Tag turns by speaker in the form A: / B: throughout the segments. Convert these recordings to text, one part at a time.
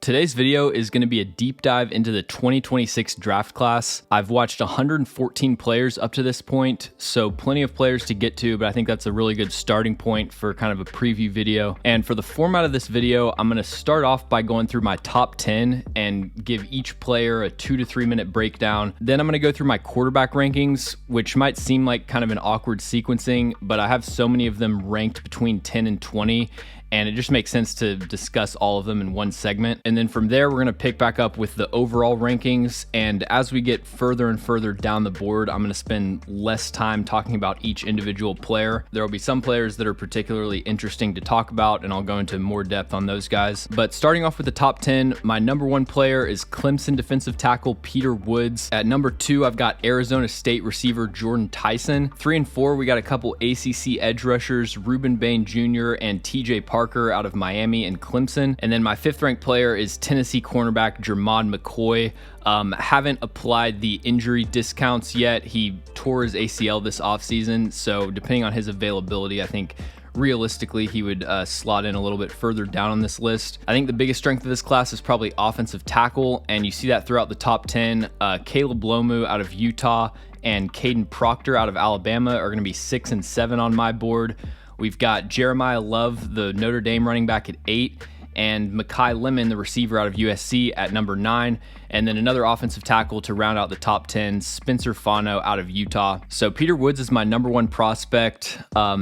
A: Today's video is going to be a deep dive into the 2026 draft class. I've watched 114 players up to this point, so plenty of players to get to, but I think that's a really good starting point for kind of a preview video. And for the format of this video, I'm going to start off by going through my top 10 and give each player a 2 to 3 minute breakdown. Then I'm going to go through my quarterback rankings, which might seem like kind of an awkward sequencing, but I have so many of them ranked between 10 and 20. And it just makes sense to discuss all of them in one segment. And then from there, we're going to pick back up with the overall rankings. And as we get further and further down the board, I'm going to spend less time talking about each individual player. There will be some players that are particularly interesting to talk about, and I'll go into more depth on those guys. But starting off with the top 10, my number 1 player is Clemson defensive tackle Peter Woods. At number 2, I've got Arizona State receiver Jordyn Tyson. 3 and 4, we got a couple ACC edge rushers, Rueben Bain Jr. and TJ Parker out of Miami and Clemson. And then my 5th ranked player is Tennessee cornerback Jermod McCoy. Haven't applied the injury discounts yet. He tore his ACL this offseason, so depending on his availability, I think realistically he would slot in a little bit further down on this list. I think the biggest strength of this class is probably offensive tackle, and you see that throughout the top 10. Caleb Lomu out of Utah and Kadyn Proctor out of Alabama are going to be 6 and 7 on my board. We've got Jeremiyah Love, the Notre Dame running back, at 8, and Makai Lemon, the receiver out of USC, at number 9. And then another offensive tackle to round out the top 10, Spencer Fano out of Utah. So Peter Woods is my number 1 prospect.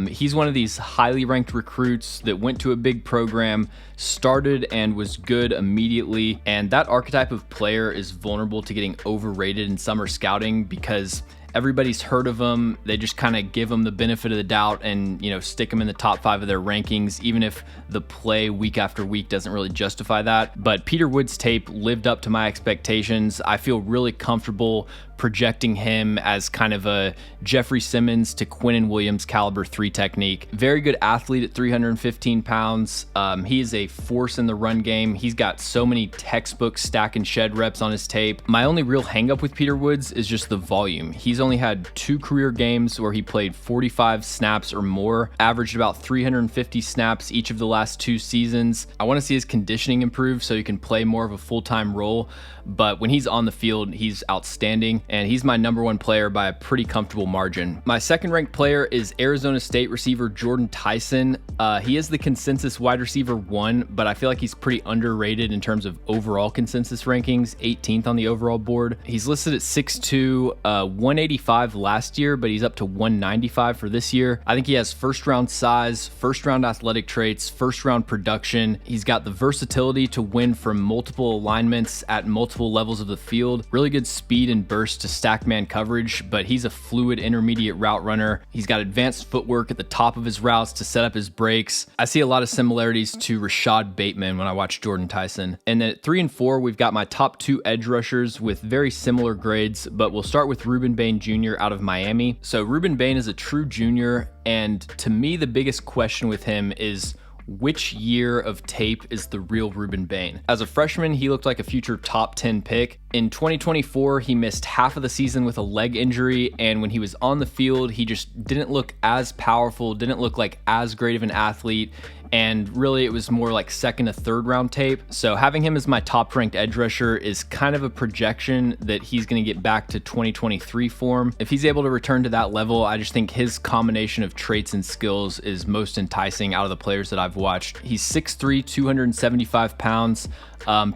A: He's one of these highly ranked recruits that went to a big program, started and was good immediately. And that archetype of player is vulnerable to getting overrated in summer scouting because everybody's heard of them. They just kind of give them the benefit of the doubt and, stick them in the top 5 of their rankings, even if the play week after week doesn't really justify that. But Peter Woods' tape lived up to my expectations. I feel really comfortable projecting him as kind of a Jeffrey Simmons to Quinnen Williams caliber 3 technique. Very good athlete at 315 pounds. He is a force in the run game. He's got so many textbook stack and shed reps on his tape. My only real hangup with Peter Woods is just the volume. He's only had 2 career games where he played 45 snaps or more, averaged about 350 snaps each of the last 2 seasons. I want to see his conditioning improve so he can play more of a full-time role, but when he's on the field, he's outstanding, and he's my number 1 player by a pretty comfortable margin. My 2nd ranked player is Arizona State receiver Jordyn Tyson. He is the consensus wide receiver 1, but I feel like he's pretty underrated in terms of overall consensus rankings, 18th on the overall board. He's listed at 6'2", 185 last year, but he's up to 195 for this year. I think he has first round size, first round athletic traits, first round production. He's got the versatility to win from multiple alignments at multiple levels of the field. Really good speed and burst to stack man coverage, but he's a fluid intermediate route runner. He's got advanced footwork at the top of his routes to set up his breaks. I see a lot of similarities to Rashad Bateman when I watch Jordyn Tyson. And then at 3 and 4, we've got my top 2 edge rushers with very similar grades, but we'll start with Rueben Bain Jr. out of Miami. So Rueben Bain is a true junior, and to me, the biggest question with him is which year of tape is the real Rueben Bain? As a freshman, he looked like a future top 10 pick. In 2024, he missed half of the season with a leg injury, and when he was on the field, he just didn't look as powerful, didn't look like as great of an athlete, and really it was more like 2nd to 3rd round tape. So having him as my top ranked edge rusher is kind of a projection that he's going to get back to 2023 form. If he's able to return to that level, I just think his combination of traits and skills is most enticing out of the players that I've watched. He's 6'3", 275 pounds.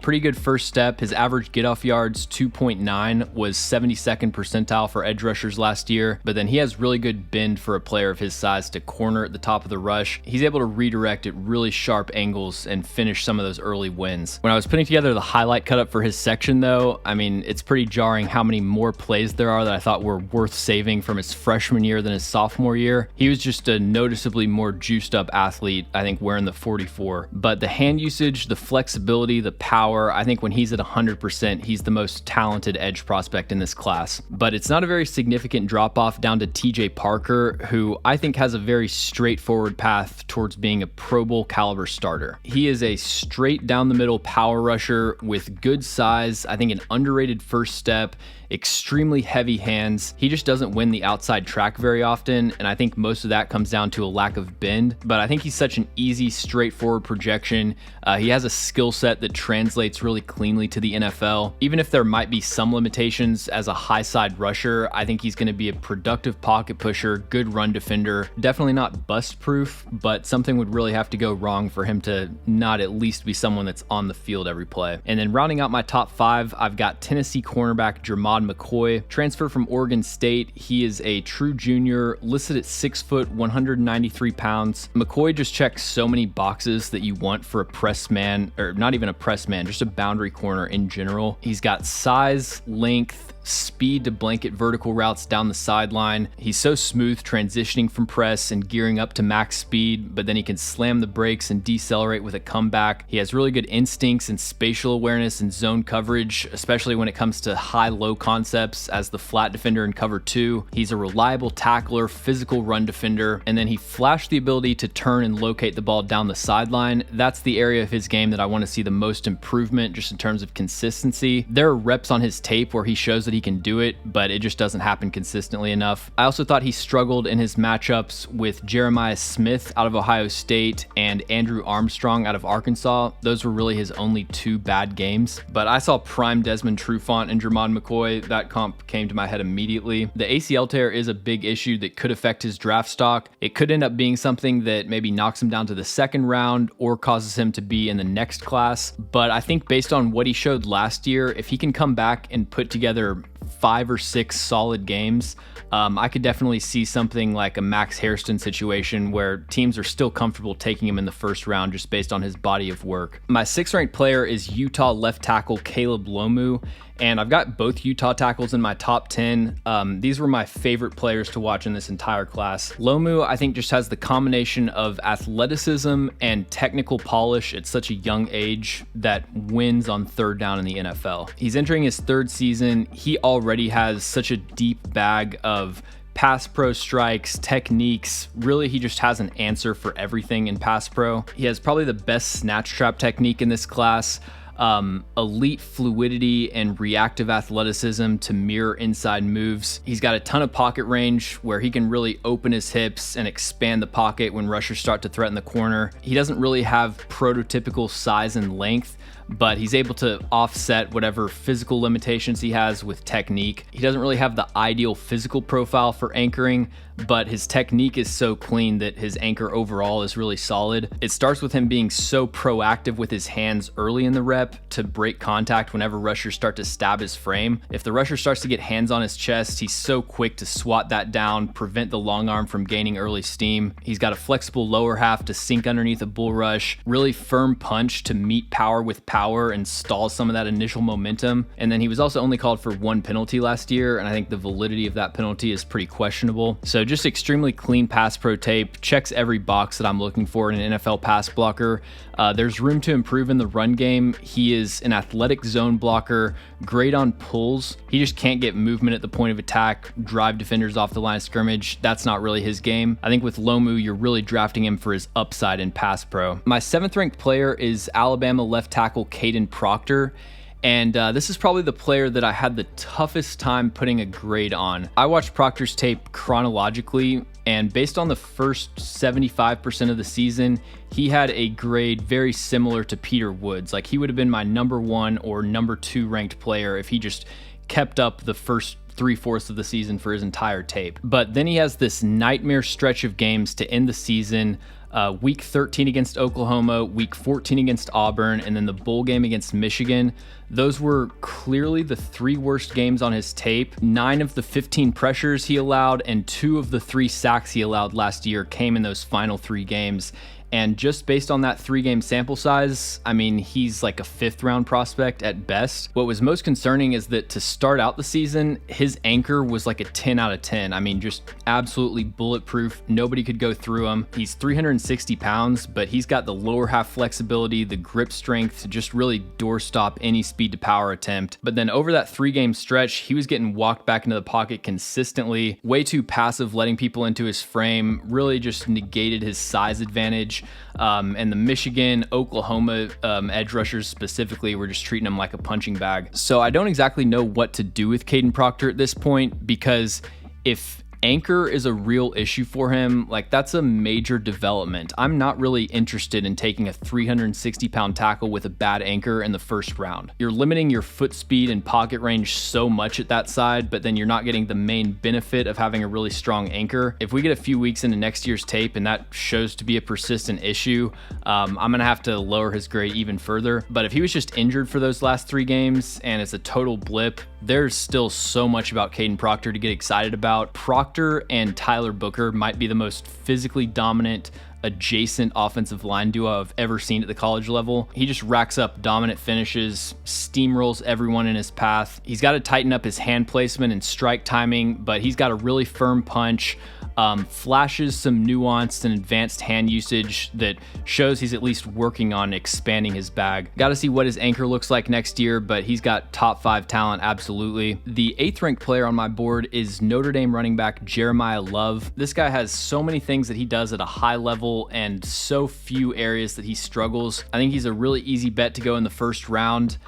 A: Pretty good first step. His average get-off yards, 2.9, was 72nd percentile for edge rushers last year, but then he has really good bend for a player of his size to corner at the top of the rush. He's able to redirect at really sharp angles and finish some of those early wins. When I was putting together the highlight cut up for his section though, it's pretty jarring how many more plays there are that I thought were worth saving from his freshman year than his sophomore year. He was just a noticeably more juiced up athlete, I think wearing the 44, but the hand usage, the flexibility, the power, I think when he's at 100%, he's the most talented edge prospect in this class. But it's not a very significant drop off down to TJ Parker, who I think has a very straightforward path towards being a Pro Bowl caliber starter. He is a straight down the middle power rusher with good size, I think an underrated first step, extremely heavy hands. He just doesn't win the outside track very often, and I think most of that comes down to a lack of bend, but I think he's such an easy, straightforward projection. He has a skill set that translates really cleanly to the NFL. Even if there might be some limitations as a high side rusher, I think he's going to be a productive pocket pusher, good run defender, definitely not bust proof, but something would really have to go wrong for him to not at least be someone that's on the field every play. And then rounding out my top 5, I've got Tennessee cornerback Jermod McCoy, transfer from Oregon State. He is a true junior, listed at 6 foot, 193 pounds. McCoy just checks so many boxes that you want for a press man, or not even a press man, just a boundary corner in general. He's got size, length, speed to blanket vertical routes down the sideline. He's so smooth transitioning from press and gearing up to max speed, but then he can slam the brakes and decelerate with a comeback. He has really good instincts and spatial awareness and zone coverage, especially when it comes to high-low concepts as the flat defender in cover 2. He's a reliable tackler, physical run defender, and then he flashed the ability to turn and locate the ball down the sideline. That's the area of his game that I want to see the most improvement just in terms of consistency. There are reps on his tape where he shows that he can do it, but it just doesn't happen consistently enough. I also thought he struggled in his matchups with Jeremiah Smith out of Ohio State and Andrew Armstrong out of Arkansas. Those were really his only 2 bad games, but I saw prime Desmond Trufant and Jermod McCoy. That comp came to my head immediately. The ACL tear is a big issue that could affect his draft stock. It could end up being something that maybe knocks him down to the 2nd round or causes him to be in the next class, but I think based on what he showed last year, if he can come back and put together 5 or 6 solid games, I could definitely see something like a Max Hairston situation where teams are still comfortable taking him in the 1st round just based on his body of work. My 6th ranked player is Utah left tackle Caleb Lomu, and I've got both Utah tackles in my top 10. These were my favorite players to watch in this entire class. Lomu, I think, just has the combination of athleticism and technical polish at such a young age that wins on 3rd down in the NFL. He's entering his 3rd season. He already has such a deep bag of pass pro strikes, techniques. Really, he just has an answer for everything in pass pro. He has probably the best snatch trap technique in this class. Elite fluidity and reactive athleticism to mirror inside moves. He's got a ton of pocket range where he can really open his hips and expand the pocket when rushers start to threaten the corner. He doesn't really have prototypical size and length, but he's able to offset whatever physical limitations he has with technique. He doesn't really have the ideal physical profile for anchoring, but his technique is so clean that his anchor overall is really solid. It starts with him being so proactive with his hands early in the rep to break contact whenever rushers start to stab his frame. If the rusher starts to get hands on his chest, he's so quick to swat that down, prevent the long arm from gaining early steam. He's got a flexible lower half to sink underneath a bull rush, really firm punch to meet power with power and stall some of that initial momentum. And then he was also only called for 1 penalty last year, and I think the validity of that penalty is pretty questionable. So just extremely clean pass pro tape, checks every box that I'm looking for in an NFL pass blocker. There's room to improve in the run game. He is an athletic zone blocker, great on pulls. He just can't get movement at the point of attack, drive defenders off the line of scrimmage. That's not really his game. I think with Lomu, you're really drafting him for his upside in pass pro. My 7th ranked player is Alabama left tackle Kadyn Proctor. And this is probably the player that I had the toughest time putting a grade on. I watched Proctor's tape chronologically, and based on the first 75% of the season, he had a grade very similar to Peter Woods. Like, he would have been my number 1 or number 2 ranked player if he just kept up the first 3/4 of the season for his entire tape. But then he has this nightmare stretch of games to end the season. Week 13 against Oklahoma, week 14 against Auburn, and then the bowl game against Michigan. Those were clearly the 3 worst games on his tape. 9 of the 15 pressures he allowed and 2 of the 3 sacks he allowed last year came in those final 3 games. And just based on that 3-game sample size, I mean, he's like a 5th round prospect at best. What was most concerning is that to start out the season, his anchor was like a 10 out of 10. I mean, just absolutely bulletproof. Nobody could go through him. He's 360 pounds, but he's got the lower half flexibility, the grip strength to just really doorstop any speed to power attempt. But then over that 3-game stretch, he was getting walked back into the pocket consistently, way too passive, letting people into his frame, really just negated his size advantage. And the Michigan, Oklahoma edge rushers specifically were just treating him like a punching bag. So I don't exactly know what to do with Kadyn Proctor at this point, because if Anchor is a real issue for him. Like, that's a major development. I'm not really interested in taking a 360-pound tackle with a bad anchor in the first round. You're limiting your foot speed and pocket range so much at that side, but then you're not getting the main benefit of having a really strong anchor. If we get a few weeks into next year's tape and that shows to be a persistent issue, I'm going to have to lower his grade even further. But if he was just injured for those last 3 games and it's a total blip, there's still so much about Caden Proctor to get excited about. Proctor and Tyler Booker might be the most physically dominant adjacent offensive line duo I've ever seen at the college level. He just racks up dominant finishes, steamrolls everyone in his path. He's got to tighten up his hand placement and strike timing, but he's got a really firm punch, flashes some nuanced and advanced hand usage that shows he's at least working on expanding his bag. Got to see what his anchor looks like next year, but he's got top 5 talent, absolutely. The 8th ranked player on my board is Notre Dame running back Jeremiyah Love. This guy has so many things that he does at a high level and so few areas that he struggles. I think he's a really easy bet to go in the first round.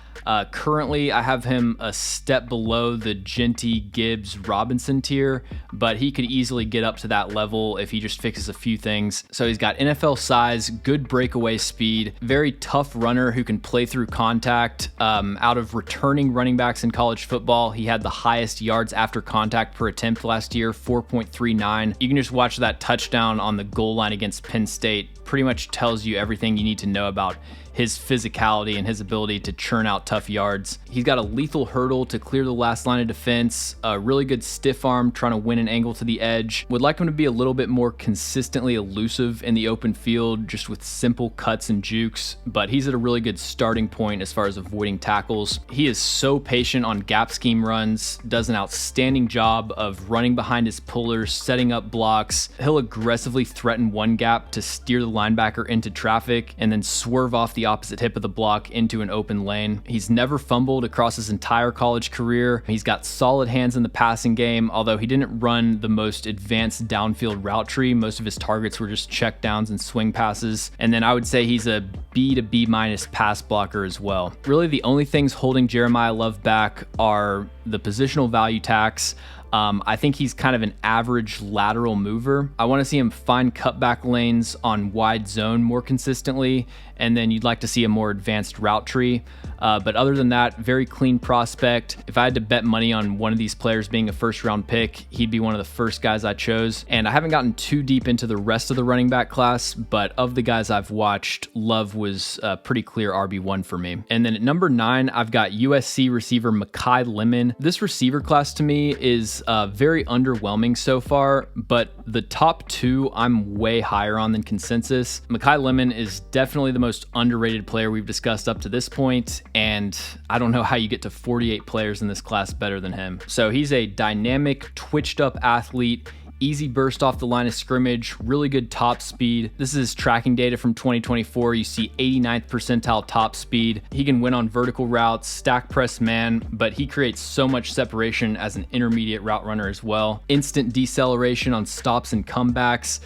A: Currently, I have him a step below the Genty, Gibbs, Robinson tier, but he could easily get up to that level if he just fixes a few things. So he's got NFL size, good breakaway speed, very tough runner who can play through contact. Out of returning running backs in college football, he had the highest yards after contact per attempt last year, 4.39. You can just watch that touchdown on the goal line against Penn State. Pretty much tells you everything you need to know about his physicality and his ability to churn out tough yards. He's got a lethal hurdle to clear the last line of defense, a really good stiff arm trying to win an angle to the edge. Would like him to be a little bit more consistently elusive in the open field, just with simple cuts and jukes, but he's at a really good starting point as far as avoiding tackles. He is so patient on gap scheme runs, does an outstanding job of running behind his pullers, setting up blocks. He'll aggressively threaten one gap to steer the linebacker into traffic and then swerve off the opposite hip of the block into an open lane. He's never fumbled across his entire college career. He's got solid hands in the passing game, although he didn't run the most advanced downfield route tree. Most of his targets were just check downs and swing passes. And then I would say he's a B to B minus pass blocker as well. Really, the only things holding Jeremiyah Love back are the positional value tax. I think he's kind of an average lateral mover. I want to see him find cutback lanes on wide zone more consistently, and then you'd like to see a more advanced route tree. But other than that, very clean prospect. If I had to bet money on one of these players being a first round pick, he'd be one of the first guys I chose. And I haven't gotten too deep into the rest of the running back class, but of the guys I've watched, Love was a pretty clear RB1 for me. And then at number 9, I've got USC receiver Makai Lemon. This receiver class to me is very underwhelming so far, but the top 2 I'm way higher on than consensus. Makai Lemon is definitely the most underrated player we've discussed up to this point, and I don't know how you get to 48 players in this class better than him. So he's a dynamic, twitched up athlete, easy burst off the line of scrimmage, really good top speed. This is tracking data from 2024. You see 89th percentile top speed. He can win on vertical routes, stack press man, but he creates so much separation as an intermediate route runner as well. Instant deceleration on stops and comebacks.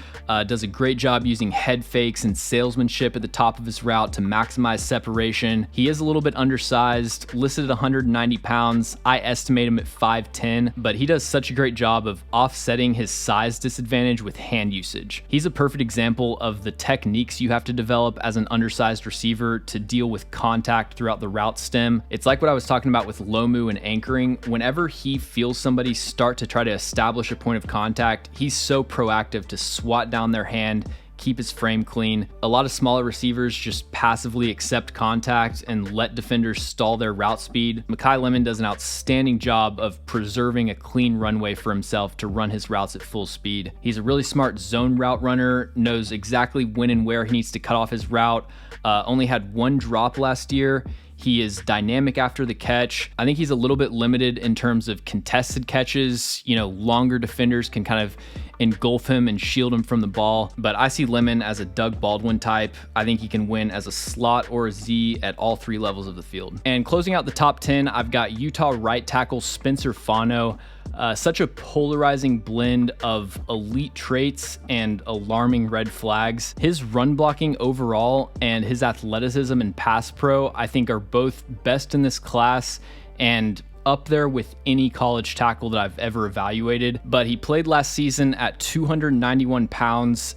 A: Does a great job using head fakes and salesmanship at the top of his route to maximize separation. He is a little bit undersized, listed at 190 pounds. I estimate him at 5'10", but he does such a great job of offsetting his size disadvantage with hand usage. He's a perfect example of the techniques you have to develop as an undersized receiver to deal with contact throughout the route stem. It's like what I was talking about with Lomu and anchoring. Whenever he feels somebody start to try to establish a point of contact, he's so proactive to swat down their hand, keep his frame clean. A lot of smaller receivers just passively accept contact and let defenders stall their route speed. Makai Lemon does an outstanding job of preserving a clean runway for himself to run his routes at full speed. He's a really smart zone route runner, knows exactly when and where he needs to cut off his route. Only had 1 drop last year. He is dynamic after the catch. I think he's a little bit limited in terms of contested catches. Longer defenders can kind of engulf him and shield him from the ball. But I see Lemon as a Doug Baldwin type. I think he can win as a slot or a Z at all 3 levels of the field. And closing out the top 10, I've got Utah right tackle Spencer Fano. Such a polarizing blend of elite traits and alarming red flags. His run blocking overall and his athleticism and pass pro, I think, are both best in this class. And up there with any college tackle that I've ever evaluated, but he played last season at 291 pounds,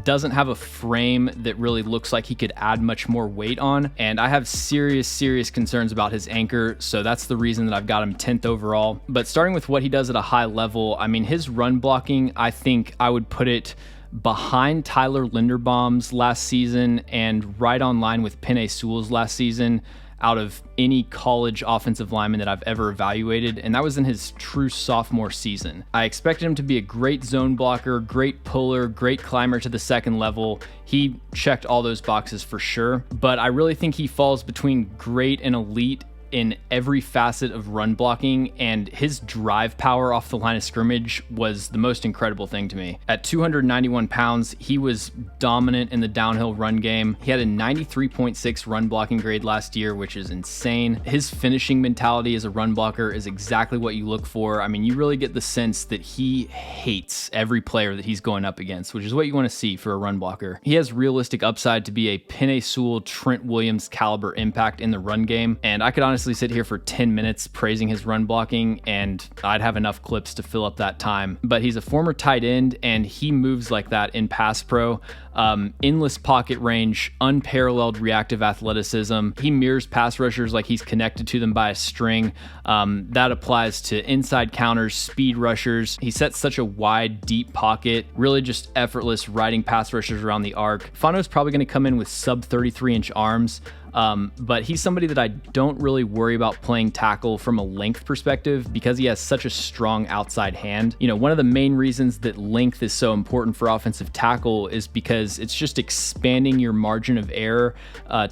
A: doesn't have a frame that really looks like he could add much more weight on, and I have serious concerns about his anchor, so that's the reason that I've got him 10th overall. But starting with what he does at a high level, I mean, his run blocking, I think I would put it behind Tyler Linderbaum's last season and right on line with Penn Sewell's last season out of any college offensive lineman that I've ever evaluated, and that was in his true sophomore season. I expected him to be a great zone blocker, great puller, great climber to the second level. He checked all those boxes for sure, but I really think he falls between great and elite in every facet of run blocking, and his drive power off the line of scrimmage was the most incredible thing to me. At 291 pounds, he was dominant in the downhill run game. He had a 93.6 run blocking grade last year, which is insane. His finishing mentality as a run blocker is exactly what you look for. I mean, you really get the sense that he hates every player that he's going up against, which is what you want to see for a run blocker. He has realistic upside to be a Penn Sewell, Trent Williams caliber impact in the run game, and I could honestly sit here for 10 minutes praising his run blocking, and I'd have enough clips to fill up that time. But he's a former tight end, and he moves like that in pass pro. Endless pocket range, unparalleled reactive athleticism. He mirrors pass rushers like he's connected to them by a string. That applies to inside counters, speed rushers. He sets such a wide, deep pocket, really just effortless riding pass rushers around the arc. Fano's probably going to come in with sub 33-inch arms. But he's somebody that I don't really worry about playing tackle from a length perspective because he has such a strong outside hand. You know, one of the main reasons that length is so important for offensive tackle is because it's just expanding your margin of error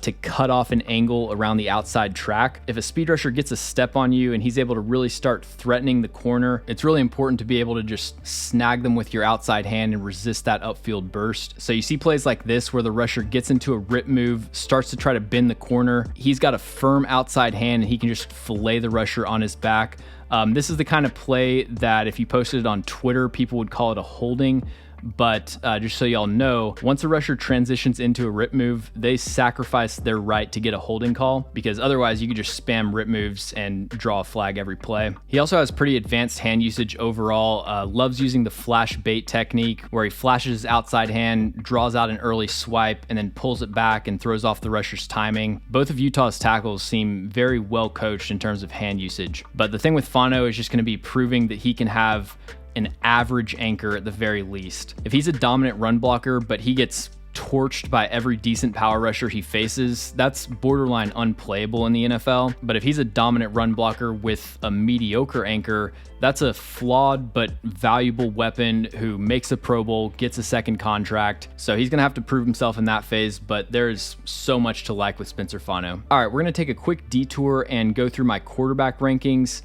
A: to cut off an angle around the outside track. If a speed rusher gets a step on you and he's able to really start threatening the corner, it's really important to be able to just snag them with your outside hand and resist that upfield burst. So you see plays like this where the rusher gets into a rip move, starts to try to bend the corner. He's got a firm outside hand and he can just fillet the rusher on his back. This is the kind of play that if you posted it on Twitter, people would call it a holding. But just so y'all know, once a rusher transitions into a rip move, they sacrifice their right to get a holding call because otherwise you could just spam rip moves and draw a flag every play. He also has pretty advanced hand usage overall, loves using the flash bait technique where he flashes his outside hand, draws out an early swipe, and then pulls it back and throws off the rusher's timing. Both of Utah's tackles seem very well coached in terms of hand usage. But the thing with Fano is just going to be proving that he can have an average anchor at the very least. If he's a dominant run blocker, but he gets torched by every decent power rusher he faces, that's borderline unplayable in the NFL. But if he's a dominant run blocker with a mediocre anchor, that's a flawed but valuable weapon who makes a Pro Bowl, gets a second contract. So he's going to have to prove himself in that phase, but there's so much to like with Spencer Fano. All right, we're going to take a quick detour and go through my quarterback rankings.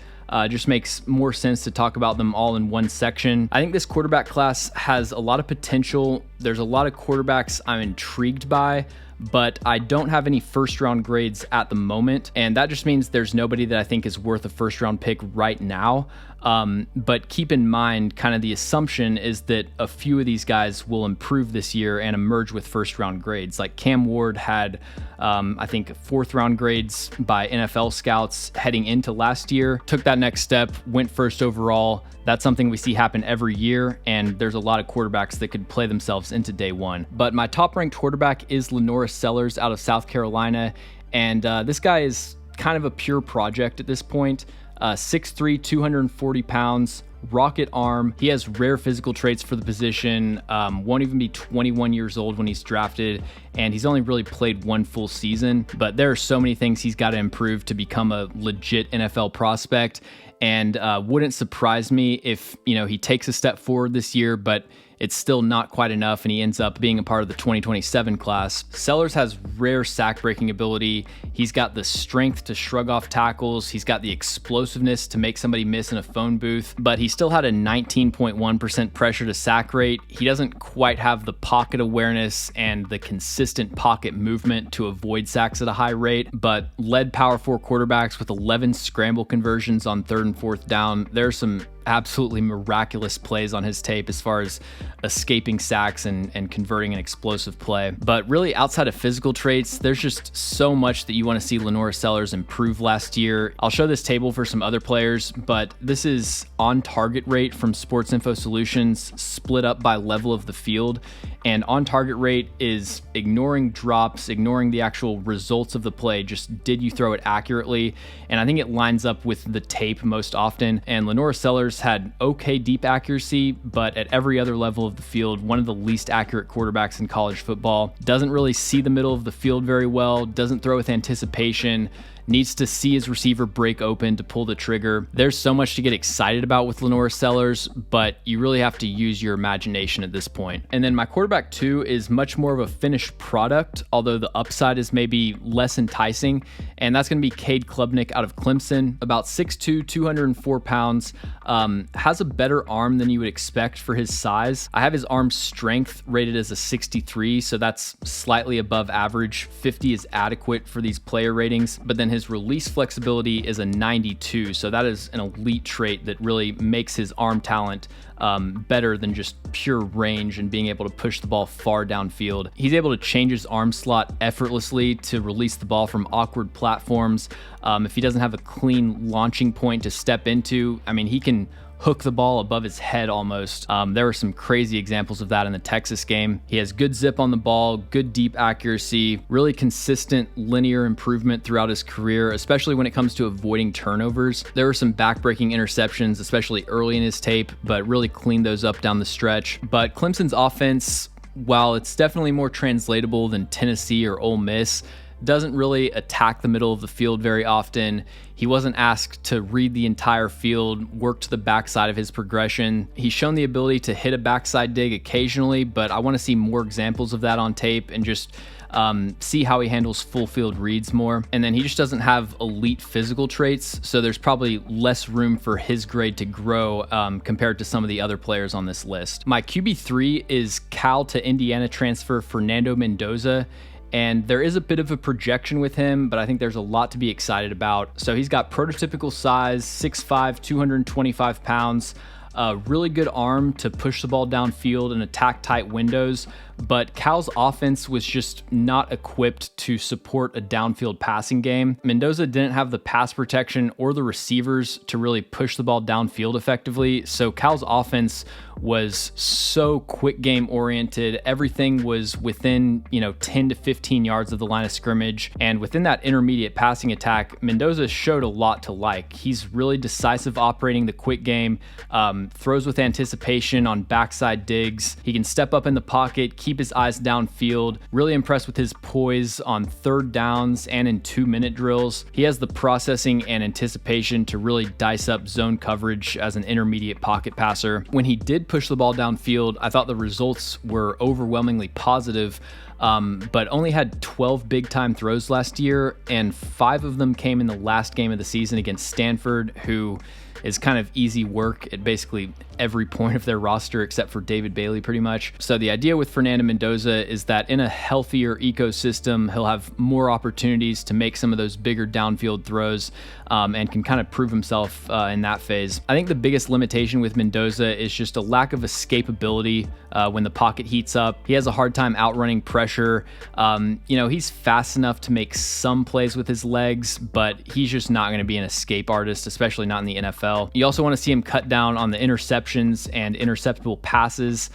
A: Just makes more sense to talk about them all in one section. I think this quarterback class has a lot of potential. There's a lot of quarterbacks I'm intrigued by, but I don't have any first round grades at the moment. And that just means there's nobody that I think is worth a first round pick right now. But keep in mind, kind of the assumption is that a few of these guys will improve this year and emerge with first round grades. Like Cam Ward had, I think, fourth round grades by NFL scouts heading into last year, took that next step, went first overall. That's something we see happen every year, and there's a lot of quarterbacks that could play themselves into day one. But my top ranked quarterback is LaNorris out of South Carolina, and this guy is kind of a pure project at this point. 6'3", 240 pounds, rocket arm. He has rare physical traits for the position, won't even be 21 years old when he's drafted, and he's only really played one full season. But there are so many things he's got to improve to become a legit NFL prospect, and wouldn't surprise me if, you know, he takes a step forward this year, but it's still not quite enough, and he ends up being a part of the 2027 class. Sellers has rare sack breaking ability. He's got the strength to shrug off tackles. He's got the explosiveness to make somebody miss in a phone booth, but he still had a 19.1% pressure to sack rate. He doesn't quite have the pocket awareness and the consistent pocket movement to avoid sacks at a high rate, but led Power 4 quarterbacks with 11 scramble conversions on third and fourth down. There are some absolutely miraculous plays on his tape as far as escaping sacks and converting an explosive play. But really, outside of physical traits, there's just so much that you want to see LaNorris Sellers improve last year. I'll show this table for some other players, but this is on target rate from Sports Info Solutions split up by level of the field. And on target rate is ignoring drops, ignoring the actual results of the play. Just did you throw it accurately? And I think it lines up with the tape most often. And LaNorris Sellers had okay deep accuracy, but at every other level of the field, one of the least accurate quarterbacks in college football. Doesn't really see the middle of the field very well, doesn't throw with anticipation, needs to see his receiver break open to pull the trigger. There's so much to get excited about with LaNorris Sellers, but you really have to use your imagination at this point. And then my quarterback 2 is much more of a finished product, although the upside is maybe less enticing, and that's going to be Cade Klubnik out of Clemson. About 6'2", 204 pounds, has a better arm than you would expect for his size. I have his arm strength rated as a 63, so that's slightly above average. 50 is adequate for these player ratings, but then his release flexibility is a 92, so that is an elite trait that really makes his arm talent better than just pure range and being able to push the ball far downfield. He's able to change his arm slot effortlessly to release the ball from awkward platforms. If he doesn't have a clean launching point to step into, I mean, he can hook the ball above his head almost. There were some crazy examples of that in the Texas game. He has good zip on the ball, good deep accuracy, really consistent linear improvement throughout his career, especially when it comes to avoiding turnovers. There were some backbreaking interceptions, especially early in his tape, but really cleaned those up down the stretch. But Clemson's offense, while it's definitely more translatable than Tennessee or Ole Miss, doesn't really attack the middle of the field very often. He wasn't asked to read the entire field, work to the backside of his progression. He's shown the ability to hit a backside dig occasionally, but I want to see more examples of that on tape and just see how he handles full field reads more. And then he just doesn't have elite physical traits, so there's probably less room for his grade to grow compared to some of the other players on this list. My QB3 is Cal to Indiana transfer Fernando Mendoza. And there is a bit of a projection with him, but I think there's a lot to be excited about. So he's got prototypical size, 6'5", 225 pounds, a really good arm to push the ball downfield and attack tight windows. But Cal's offense was just not equipped to support a downfield passing game. Mendoza didn't have the pass protection or the receivers to really push the ball downfield effectively. So Cal's offense was so quick game oriented. Everything was within, 10 to 15 yards of the line of scrimmage. And within that intermediate passing attack, Mendoza showed a lot to like. He's really decisive operating the quick game, throws with anticipation on backside digs. He can step up in the pocket, keep his eyes downfield. Really impressed with his poise on third downs and in 2-minute drills. He has the processing and anticipation to really dice up zone coverage as an intermediate pocket passer. When he did push the ball downfield, I thought the results were overwhelmingly positive, but only had 12 big-time throws last year, and 5 of them came in the last game of the season against Stanford, who is kind of easy work at basically every point of their roster except for David Bailey pretty much. So the idea with Fernando Mendoza is that in a healthier ecosystem, he'll have more opportunities to make some of those bigger downfield throws and can kind of prove himself in that phase. I think the biggest limitation with Mendoza is just a lack of escapability when the pocket heats up. He has a hard time outrunning pressure. He's fast enough to make some plays with his legs, but he's just not going to be an escape artist, especially not in the NFL. You also want to see him cut down on the interceptions and interceptable passes,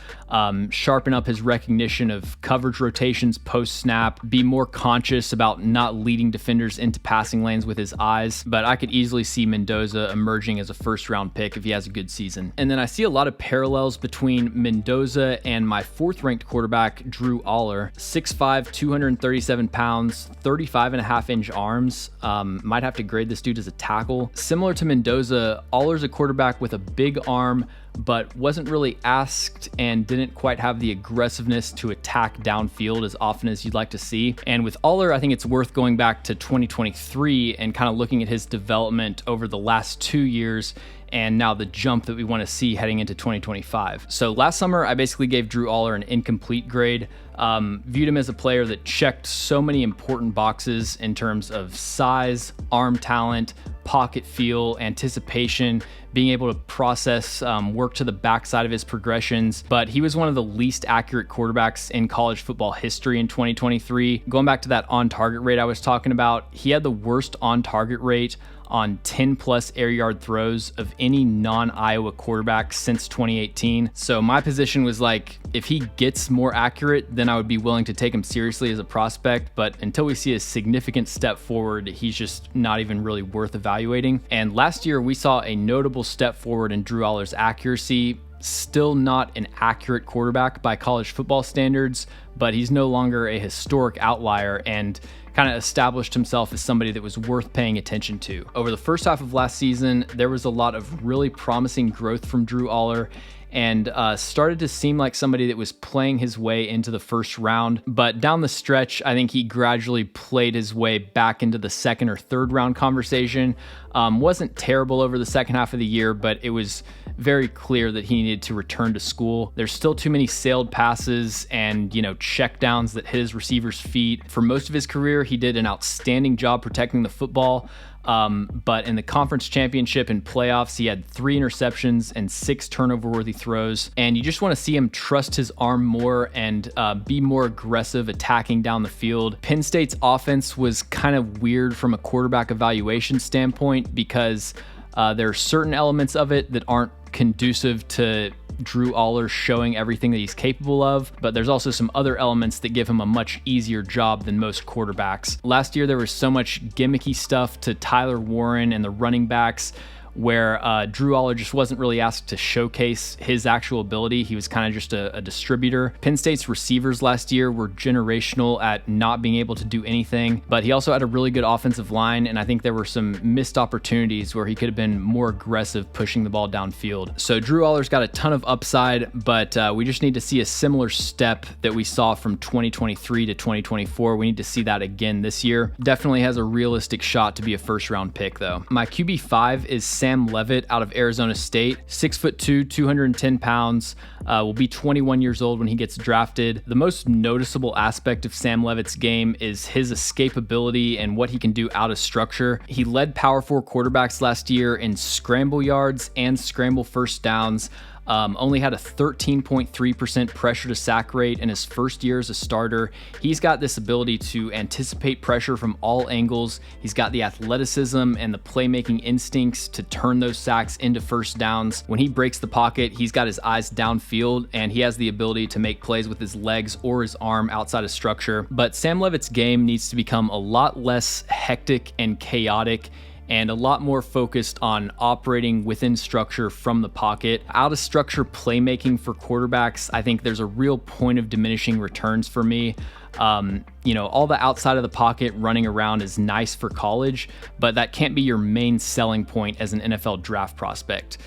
A: sharpen up his recognition of coverage rotations post-snap, be more conscious about not leading defenders into passing lanes with his eyes. But I could easily see Mendoza emerging as a first-round pick if he has a good season. And then I see a lot of parallels between Mendoza and my 4th-ranked quarterback, Drew Allar. 6'5", 237 pounds, 35.5-inch arms. Might have to grade this dude as a tackle. Similar to Mendoza, Allar's a quarterback with a big arm, but wasn't really asked and didn't quite have the aggressiveness to attack downfield as often as you'd like to see. And with Allar, I think it's worth going back to 2023 and kind of looking at his development over the last 2 years and now the jump that we want to see heading into 2025. So last summer, I basically gave Drew Allar an incomplete grade. Viewed him as a player that checked so many important boxes in terms of size, arm talent, pocket feel, anticipation, being able to process, work to the backside of his progressions. But he was one of the least accurate quarterbacks in college football history in 2023. Going back to that on-target rate I was talking about, he had the worst on-target rate on 10 plus air yard throws of any non-Iowa quarterback since 2018. So my position was like, if he gets more accurate, then I would be willing to take him seriously as a prospect. But until we see a significant step forward, he's just not even really worth evaluating. And last year we saw a notable step forward in Drew Allar's accuracy. Still not an accurate quarterback by college football standards, but he's no longer a historic outlier and kind of established himself as somebody that was worth paying attention to. Over the first half of last season, there was a lot of really promising growth from Drew Allar, and started to seem like somebody that was playing his way into the first round. But down the stretch, I think he gradually played his way back into the second or third round conversation. Wasn't terrible over the second half of the year, but it was very clear that he needed to return to school. There's still too many sailed passes and, check downs that hit his receivers' feet. For most of his career, he did an outstanding job protecting the football. But in the conference championship and playoffs, he had 3 interceptions and 6 turnover-worthy throws. And you just want to see him trust his arm more and be more aggressive attacking down the field. Penn State's offense was kind of weird from a quarterback evaluation standpoint because there are certain elements of it that aren't conducive to Drew Allar showing everything that he's capable of, but there's also some other elements that give him a much easier job than most quarterbacks. Last year, there was so much gimmicky stuff to Tyler Warren and the running backs where Drew Allar just wasn't really asked to showcase his actual ability. He was kind of just a distributor. Penn State's receivers last year were generational at not being able to do anything, but he also had a really good offensive line, and I think there were some missed opportunities where he could have been more aggressive pushing the ball downfield. So Drew Allar's got a ton of upside, but we just need to see a similar step that we saw from 2023 to 2024. We need to see that again this year. Definitely has a realistic shot to be a first-round pick, though. My QB5 is Sam Leavitt out of Arizona State, 6'2", 210 pounds, will be 21 years old when he gets drafted. The most noticeable aspect of Sam Leavitt's game is his escapability and what he can do out of structure. He led Power 4 quarterbacks last year in scramble yards and scramble first downs. Only had a 13.3% pressure to sack rate in his first year as a starter. He's got this ability to anticipate pressure from all angles. He's got the athleticism and the playmaking instincts to turn those sacks into first downs. When he breaks the pocket, he's got his eyes downfield, and he has the ability to make plays with his legs or his arm outside of structure. But Sam Leavitt's game needs to become a lot less hectic and chaotic, and a lot more focused on operating within structure from the pocket. Out of structure playmaking for quarterbacks, I think there's a real point of diminishing returns for me. All the outside of the pocket running around is nice for college, but that can't be your main selling point as an NFL draft prospect.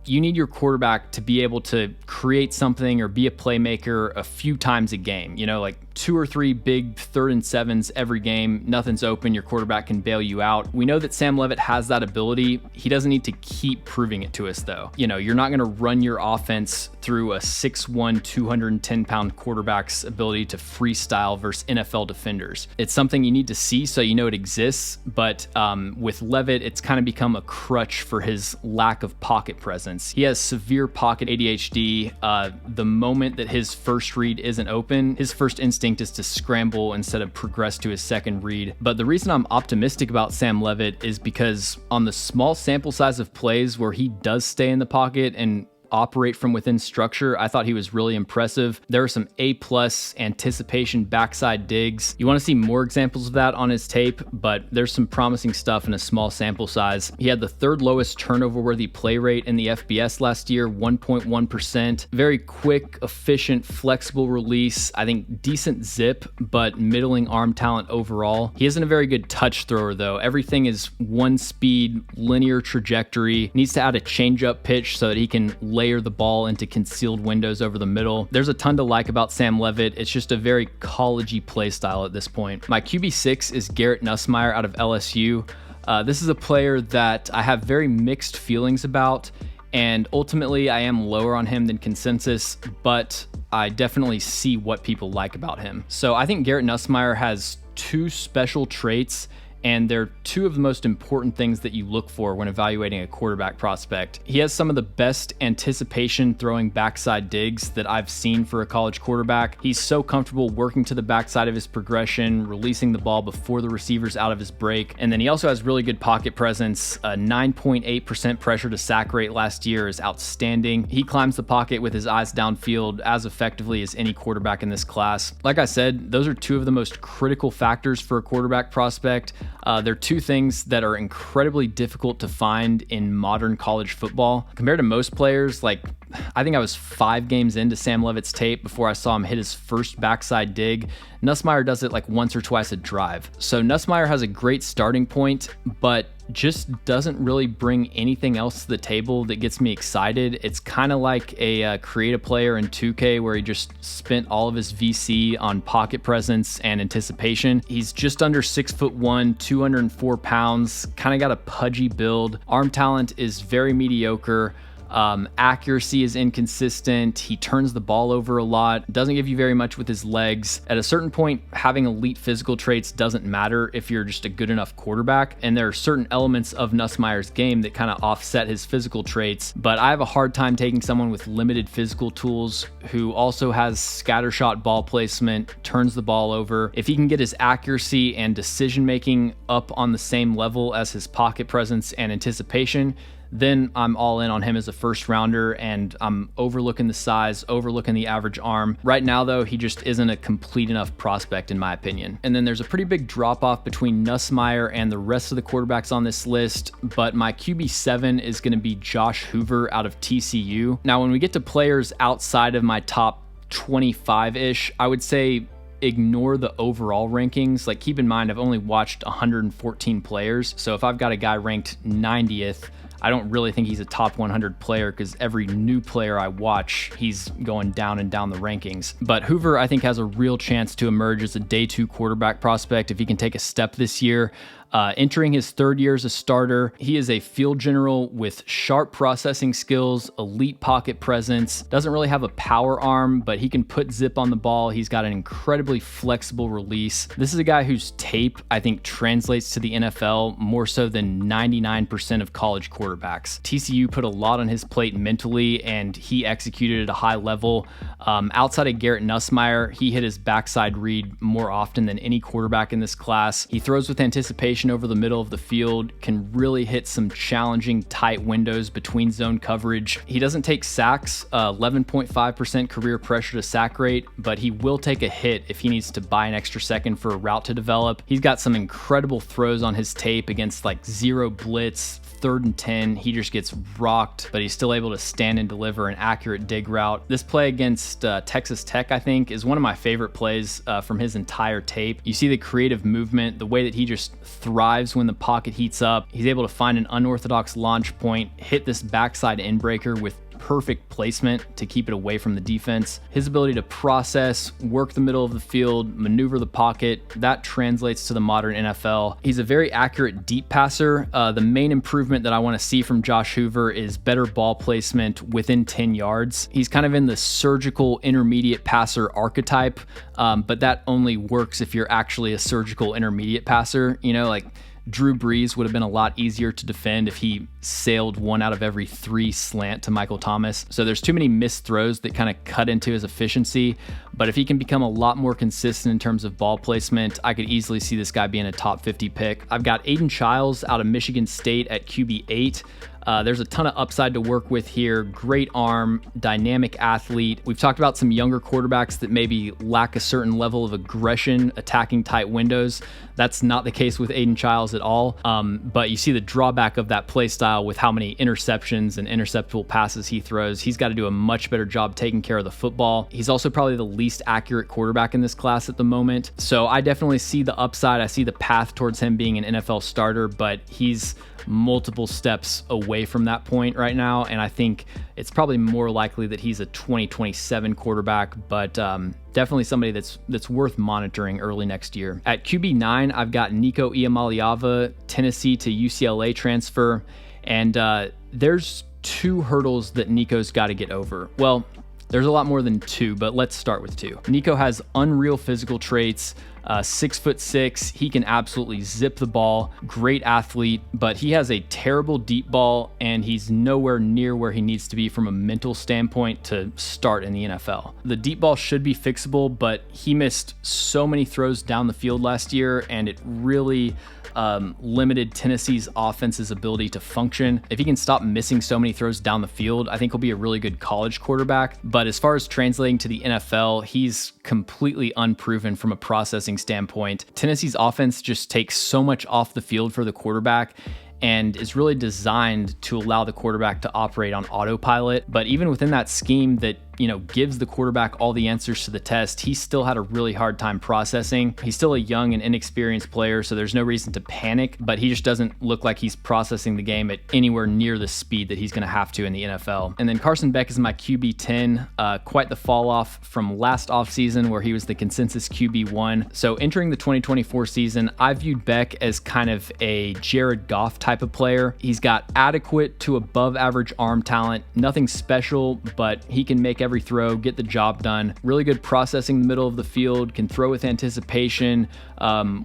A: You need your quarterback to be able to create something or be a playmaker a few times a game, like 2 or 3 big 3rd and 7s every game. Nothing's open. Your quarterback can bail you out. We know that Sam Leavitt has that ability. He doesn't need to keep proving it to us, though. You're not going to run your offense through a 6'1", 210-pound quarterback's ability to freestyle versus NFL defenders. It's something you need to see so you know it exists, but with Leavitt, it's kind of become a crutch for his lack of pocket presence. He has severe pocket ADHD. The moment that his first read isn't open, his first instinct is to scramble instead of progress to his second read. But the reason I'm optimistic about Sam Leavitt is because on the small sample size of plays where he does stay in the pocket and operate from within structure, I thought he was really impressive. There are some A+ anticipation backside digs. You want to see more examples of that on his tape, but there's some promising stuff in a small sample size. He had the 3rd lowest turnover-worthy play rate in the FBS last year, 1.1%. Very quick, efficient, flexible release. I think decent zip, but middling arm talent overall. He isn't a very good touch thrower, though. Everything is one speed, linear trajectory. Needs to add a change-up pitch so that he can layer the ball into concealed windows over the middle. There's a ton to like about Sam Leavitt. It's just a very college-y play style at this point. My QB6 is Garrett Nussmeier out of LSU. This is a player that I have very mixed feelings about, and ultimately I am lower on him than consensus, but I definitely see what people like about him. So I think Garrett Nussmeier has 2 special traits and they're two of the most important things that you look for when evaluating a quarterback prospect. He has some of the best anticipation throwing backside digs that I've seen for a college quarterback. He's so comfortable working to the backside of his progression, releasing the ball before the receiver's out of his break, and then he also has really good pocket presence. A 9.8% pressure to sack rate last year is outstanding. He climbs the pocket with his eyes downfield as effectively as any quarterback in this class. Like I said, those are two of the most critical factors for a quarterback prospect. They're two things that are incredibly difficult to find in modern college football. Compared to most players, like I think I was 5 games into Sam Leavitt's tape before I saw him hit his first backside dig. Nussmeier does it like once or twice a drive. So Nussmeier has a great starting point, but just doesn't really bring anything else to the table that gets me excited. It's kind of like a creative player in 2K where he just spent all of his VC on pocket presence and anticipation. He's just under 6'1", 204 pounds, kind of got a pudgy build. Arm talent is very mediocre. Accuracy is inconsistent. He turns the ball over a lot, doesn't give you very much with his legs. At a certain point, having elite physical traits doesn't matter if you're just a good enough quarterback. And there are certain elements of Nussmeier's game that kind of offset his physical traits. But I have a hard time taking someone with limited physical tools who also has scattershot ball placement, turns the ball over. If he can get his accuracy and decision making up on the same level as his pocket presence and anticipation, then I'm all in on him as a first rounder, and I'm overlooking the size, overlooking the average arm. Right now, though, he just isn't a complete enough prospect in my opinion. And then there's a pretty big drop off between Nussmeier and the rest of the quarterbacks on this list, but my QB7 is going to be Josh Hoover out of TCU. Now, when we get to players outside of my top 25-ish, I would say ignore the overall rankings. Like, keep in mind, I've only watched 114 players. So if I've got a guy ranked 90th, I don't really think he's a top 100 player because every new player I watch, he's going down and down the rankings. But Hoover, I think, has a real chance to emerge as a day 2 quarterback prospect if he can take a step this year. Entering his 3rd year as a starter, he is a field general with sharp processing skills, elite pocket presence, doesn't really have a power arm, but he can put zip on the ball. He's got an incredibly flexible release. This is a guy whose tape, I think, translates to the NFL more so than 99% of college quarterbacks. TCU put a lot on his plate mentally, and he executed at a high level. Outside of Garrett Nussmeier, he hit his backside read more often than any quarterback in this class. He throws with anticipation over the middle of the field, can really hit some challenging tight windows between zone coverage. He doesn't take sacks, 11.5% career pressure to sack rate, but he will take a hit if he needs to buy an extra second for a route to develop. He's got some incredible throws on his tape against like zero blitz, 3rd and 10. He just gets rocked, but he's still able to stand and deliver an accurate dig route. This play against Texas Tech, I think, is one of my favorite plays from his entire tape. You see the creative movement, the way that he just thrives when the pocket heats up. He's able to find an unorthodox launch point, hit this backside end breaker with perfect placement to keep it away from the defense. His ability to process, work the middle of the field, maneuver the pocket, that translates to the modern NFL. He's a very accurate deep passer. The main improvement that I want to see from Josh Hoover is better ball placement within 10 yards. He's kind of in the surgical intermediate passer archetype, but that only works if you're actually a surgical intermediate passer. You know, like Drew Brees would have been a lot easier to defend if he sailed 1 out of every 3 slant to Michael Thomas. So there's too many missed throws that kind of cut into his efficiency. But if he can become a lot more consistent in terms of ball placement, I could easily see this guy being a top 50 pick. I've got Aidan Chiles out of Michigan State at QB8. There's a ton of upside to work with here. Great arm, dynamic athlete. We've talked about some younger quarterbacks that maybe lack a certain level of aggression attacking tight windows. That's not the case with Aidan Chiles at all. But you see the drawback of that play style with how many interceptions and interceptable passes he throws. He's got to do a much better job taking care of the football. He's also probably the least accurate quarterback in this class at the moment. So I definitely see the upside. I see the path towards him being an NFL starter, but he's multiple steps away from that point right now, and I think it's probably more likely that he's a 2027 quarterback, but definitely somebody that's worth monitoring early next year. At QB9, I've got Nico Iamaleava, Tennessee to UCLA transfer, and there's 2 hurdles that Nico's got to get over. Well, There's a lot more than 2, but let's start with 2. Nico has unreal physical traits. 6'6", he can absolutely zip the ball, great athlete, but he has a terrible deep ball and he's nowhere near where he needs to be from a mental standpoint to start in the NFL. The deep ball should be fixable, but he missed so many throws down the field last year and it really limited Tennessee's offense's ability to function. If he can stop missing so many throws down the field, I think he'll be a really good college quarterback. But as far as translating to the NFL, he's completely unproven from a processing standpoint. Tennessee's offense just takes so much off the field for the quarterback and is really designed to allow the quarterback to operate on autopilot. But even within that scheme that, gives the quarterback all the answers to the test, he still had a really hard time processing. He's still a young and inexperienced player, so there's no reason to panic, but he just doesn't look like he's processing the game at anywhere near the speed that he's going to have to in the NFL. And then Carson Beck is my QB 10, quite the fall off from last offseason where he was the consensus QB 1. So entering the 2024 season, I viewed Beck as kind of a Jared Goff type of player. He's got adequate to above average arm talent, nothing special, but he can make every throw, get the job done. Really good processing the middle of the field, can throw with anticipation,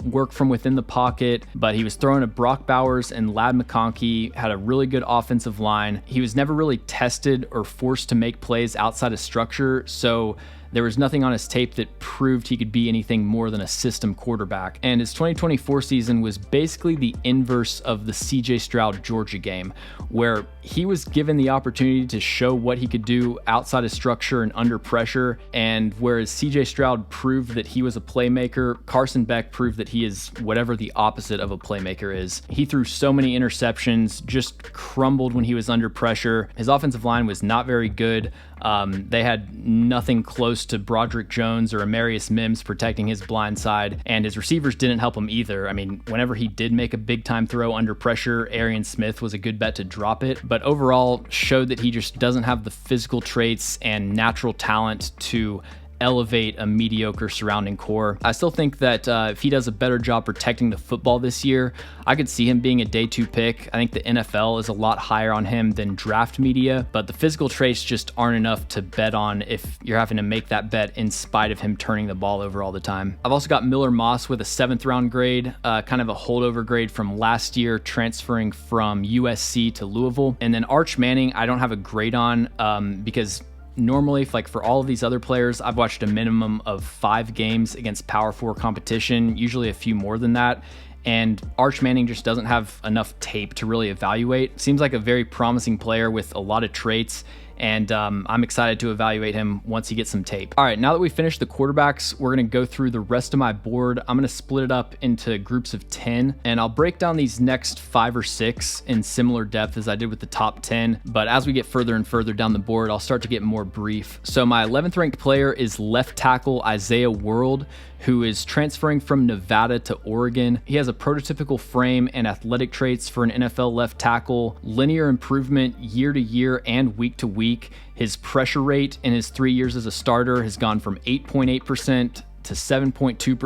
A: work from within the pocket, but he was throwing at Brock Bowers and Ladd McConkey, had a really good offensive line. He was never really tested or forced to make plays outside of structure, so there was nothing on his tape that proved he could be anything more than a system quarterback. And his 2024 season was basically the inverse of the CJ Stroud Georgia game, where he was given the opportunity to show what he could do outside of structure and under pressure. And whereas CJ Stroud proved that he was a playmaker, Carson Beck proved that he is whatever the opposite of a playmaker is. He threw so many interceptions, just crumbled when he was under pressure. His offensive line was not very good. They had nothing close to Broderick Jones or Amarius Mims protecting his blind side, and his receivers didn't help him either. I mean, whenever he did make a big time throw under pressure, Arian Smith was a good bet to drop it, but overall showed that he just doesn't have the physical traits and natural talent to elevate a mediocre surrounding core. I still think that if he does a better job protecting the football this year, I could see him being a day 2 pick. I think the NFL is a lot higher on him than draft media, but the physical traits just aren't enough to bet on if you're having to make that bet in spite of him turning the ball over all the time. I've also got Miller Moss with a 7th round grade, kind of a holdover grade from last year, transferring from USC to Louisville. And then Arch Manning, I don't have a grade on because normally, for all of these other players, I've watched a minimum of 5 games against Power 4 competition, usually a few more than that. And Arch Manning just doesn't have enough tape to really evaluate. Seems like a very promising player with a lot of traits, and I'm excited to evaluate him once he gets some tape. All right, now that we finished the quarterbacks, we're going to go through the rest of my board. I'm going to split it up into groups of 10, and I'll break down these next 5 or 6 in similar depth as I did with the top 10. But as we get further and further down the board, I'll start to get more brief. So my 11th ranked player is left tackle Isaiah World, who is transferring from Nevada to Oregon. He has a prototypical frame and athletic traits for an NFL left tackle, linear improvement year to year and week to week. His pressure rate in his 3 years as a starter has gone from 8.8% to 7.2% to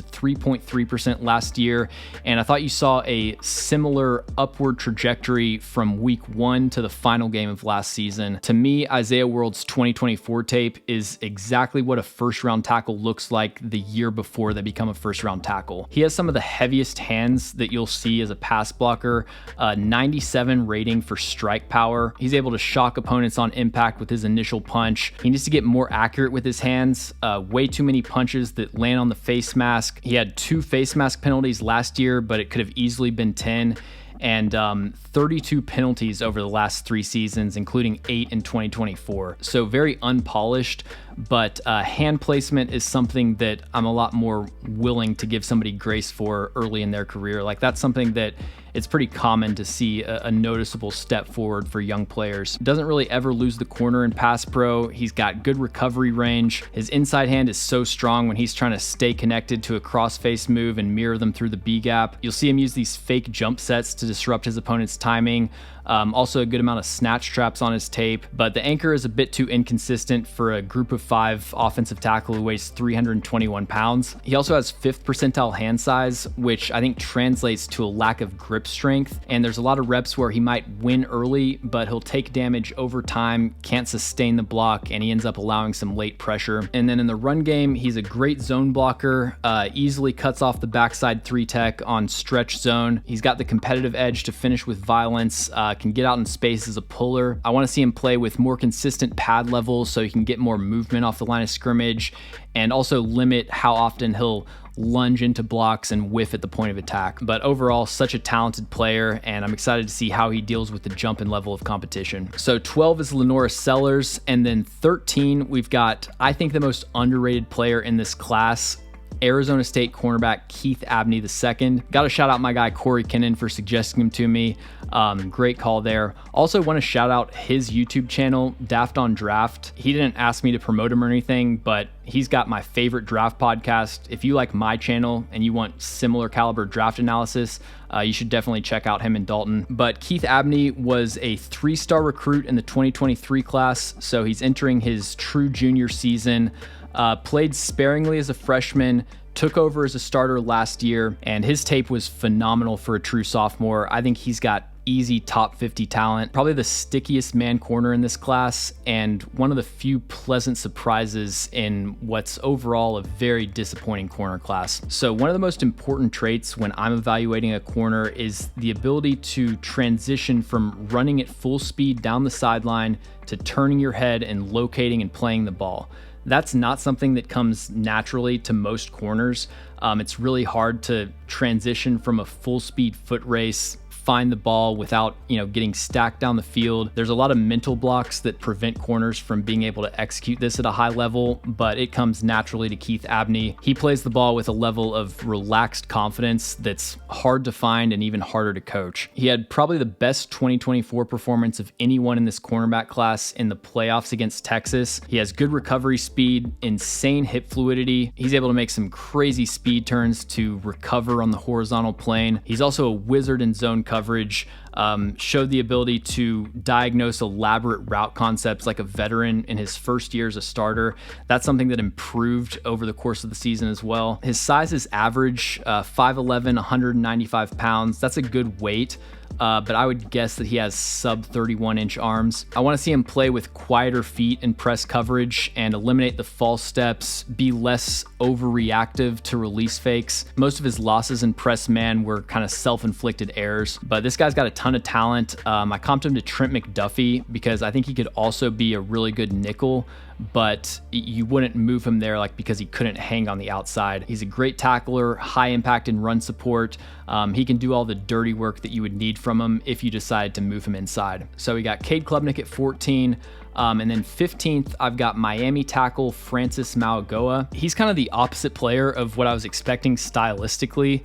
A: 3.3% last year. And I thought you saw a similar upward trajectory from week 1 to the final game of last season. To me, Isaiah World's 2024 tape is exactly what a first round tackle looks like the year before they become a first round tackle. He has some of the heaviest hands that you'll see as a pass blocker, 97 rating for strike power. He's able to shock opponents on impact with his initial punch. He needs to get more accurate with his hands. Way too many punches that land on the face mask. He had 2 face mask penalties last year, but it could have easily been 10. And 32 penalties over the last 3 seasons, including 8 in 2024. So very unpolished, but hand placement is something that I'm a lot more willing to give somebody grace for early in their career. That's something that it's pretty common to see a noticeable step forward for young players. Doesn't really ever lose the corner in pass pro. He's got good recovery range. His inside hand is so strong when he's trying to stay connected to a cross-face move and mirror them through the B gap. You'll see him use these fake jump sets to disrupt his opponent's timing. Also a good amount of snatch traps on his tape, but the anchor is a bit too inconsistent for a group of 5 offensive tackle who weighs 321 pounds. He also has 5th percentile hand size, which I think translates to a lack of grip grip strength, and there's a lot of reps where he might win early, but he'll take damage over time, can't sustain the block, and he ends up allowing some late pressure. And then in the run game, he's a great zone blocker, easily cuts off the backside 3-tech on stretch zone. He's got the competitive edge to finish with violence, can get out in space as a puller. I want to see him play with more consistent pad levels so he can get more movement off the line of scrimmage, and also limit how often he'll lunge into blocks and whiff at the point of attack. But overall, such a talented player, and I'm excited to see how he deals with the jump and level of competition. So 12 is LaNorris Sellers, and then 13, we've got, I think, the most underrated player in this class, Arizona State cornerback Keith Abney II. Got to shout out my guy Corey Kinnan for suggesting him to me. Great call there. Also want to shout out his YouTube channel, Daft on Draft. He didn't ask me to promote him or anything, but he's got my favorite draft podcast. If you like my channel and you want similar caliber draft analysis, you should definitely check out him and Dalton. But Keith Abney was a 3-star recruit in the 2023 class, so he's entering his true junior season. Played sparingly as a freshman, took over as a starter last year, and his tape was phenomenal for a true sophomore. I think he's got easy top 50 talent, probably the stickiest man corner in this class, and one of the few pleasant surprises in what's overall a very disappointing corner class. So one of the most important traits when I'm evaluating a corner is the ability to transition from running at full speed down the sideline to turning your head and locating and playing the ball. That's not something that comes naturally to most corners. It's really hard to transition from a full speed foot race, find the ball without, getting stacked down the field. There's a lot of mental blocks that prevent corners from being able to execute this at a high level, but it comes naturally to Keith Abney. He plays the ball with a level of relaxed confidence that's hard to find and even harder to coach. He had probably the best 2024 performance of anyone in this cornerback class in the playoffs against Texas. He has good recovery speed, insane hip fluidity. He's able to make some crazy speed turns to recover on the horizontal plane. He's also a wizard in zone coverage, showed the ability to diagnose elaborate route concepts like a veteran in his first year as a starter. That's something that improved over the course of the season as well. His size is average, 5'11", 195 pounds. That's a good weight. But I would guess that he has sub 31-inch arms. I want to see him play with quieter feet in press coverage and eliminate the false steps, be less overreactive to release fakes. Most of his losses in press man were kind of self-inflicted errors, but this guy's got a ton of talent. I comped him to Trent McDuffie because I think he could also be a really good nickel, but you wouldn't move him there because he couldn't hang on the outside. He's a great tackler, high impact in run support. He can do all the dirty work that you would need from him if you decide to move him inside. So we got Cade Klubnik at 14. And then 15th, I've got Miami tackle Francis Mauigoa. He's kind of the opposite player of what I was expecting stylistically.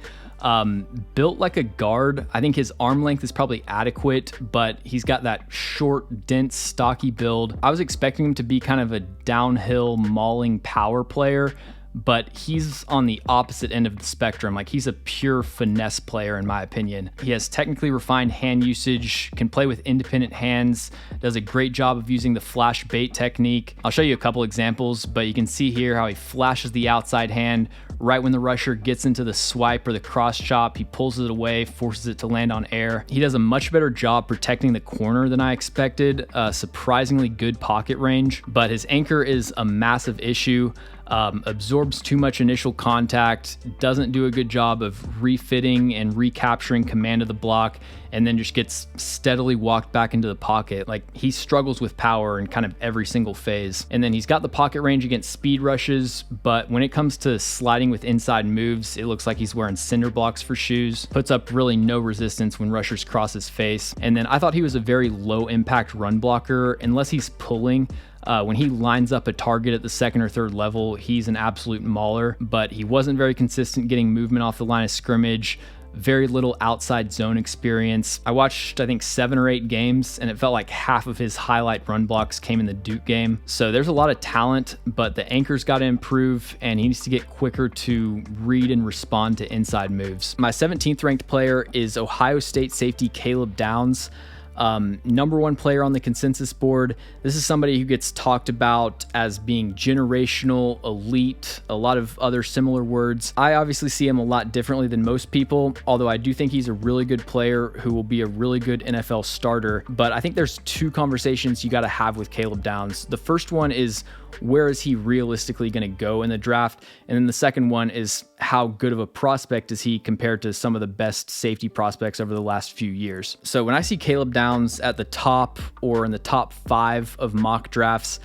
A: Built like a guard. I think his arm length is probably adequate, but he's got that short, dense, stocky build. I was expecting him to be kind of a downhill, mauling power player, but he's on the opposite end of the spectrum. He's a pure finesse player in my opinion. He has technically refined hand usage, can play with independent hands, does a great job of using the flash bait technique. I'll show you a couple examples, but you can see here how he flashes the outside hand. Right when the rusher gets into the swipe or the cross chop, he pulls it away, forces it to land on air. He does a much better job protecting the corner than I expected. Surprisingly good pocket range, but his anchor is a massive issue. Absorbs too much initial contact, doesn't do a good job of refitting and recapturing command of the block, and then just gets steadily walked back into the pocket. He struggles with power in kind of every single phase. And then he's got the pocket range against speed rushes, but when it comes to sliding with inside moves, it looks like he's wearing cinder blocks for shoes. Puts up really no resistance when rushers cross his face. And then I thought he was a very low impact run blocker, unless he's pulling. When he lines up a target at the second or third level, he's an absolute mauler, but he wasn't very consistent getting movement off the line of scrimmage. Very little outside zone experience. I watched, I think, 7 or 8 games, and it felt like half of his highlight run blocks came in the Duke game. So there's a lot of talent, but the anchor's got to improve, and he needs to get quicker to read and respond to inside moves. My 17th ranked player is Ohio State safety Caleb Downs. Number one player on the consensus board. This is somebody who gets talked about as being generational, elite, a lot of other similar words. I obviously see him a lot differently than most people, although I do think he's a really good player who will be a really good NFL starter. But I think there's two conversations you got to have with Caleb Downs. The first one is, where is he realistically going to go in the draft? And then the second one is, how good of a prospect is he compared to some of the best safety prospects over the last few years? So when I see Caleb Downs at the top or in the top 5 of mock drafts,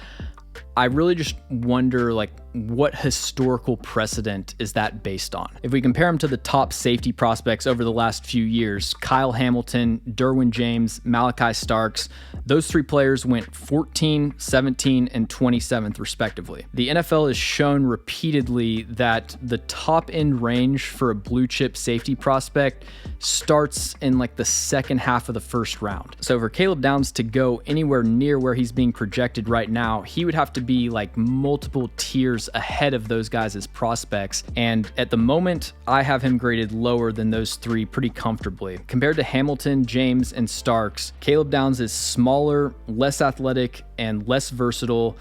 A: I really just wonder, like, what historical precedent is that based on? If we compare him to the top safety prospects over the last few years, Kyle Hamilton, Derwin James, Malachi Starks, those 3 players went 14, 17, and 27th respectively. The NFL has shown repeatedly that the top end range for a blue chip safety prospect starts in like the second half of the first round. So for Caleb Downs to go anywhere near where he's being projected right now, he would have to be like multiple tiers ahead of those guys as prospects. And at the moment, I have him graded lower than those 3 pretty comfortably. Compared to Hamilton, James, and Starks, Caleb Downs is smaller, less athletic, and less versatile.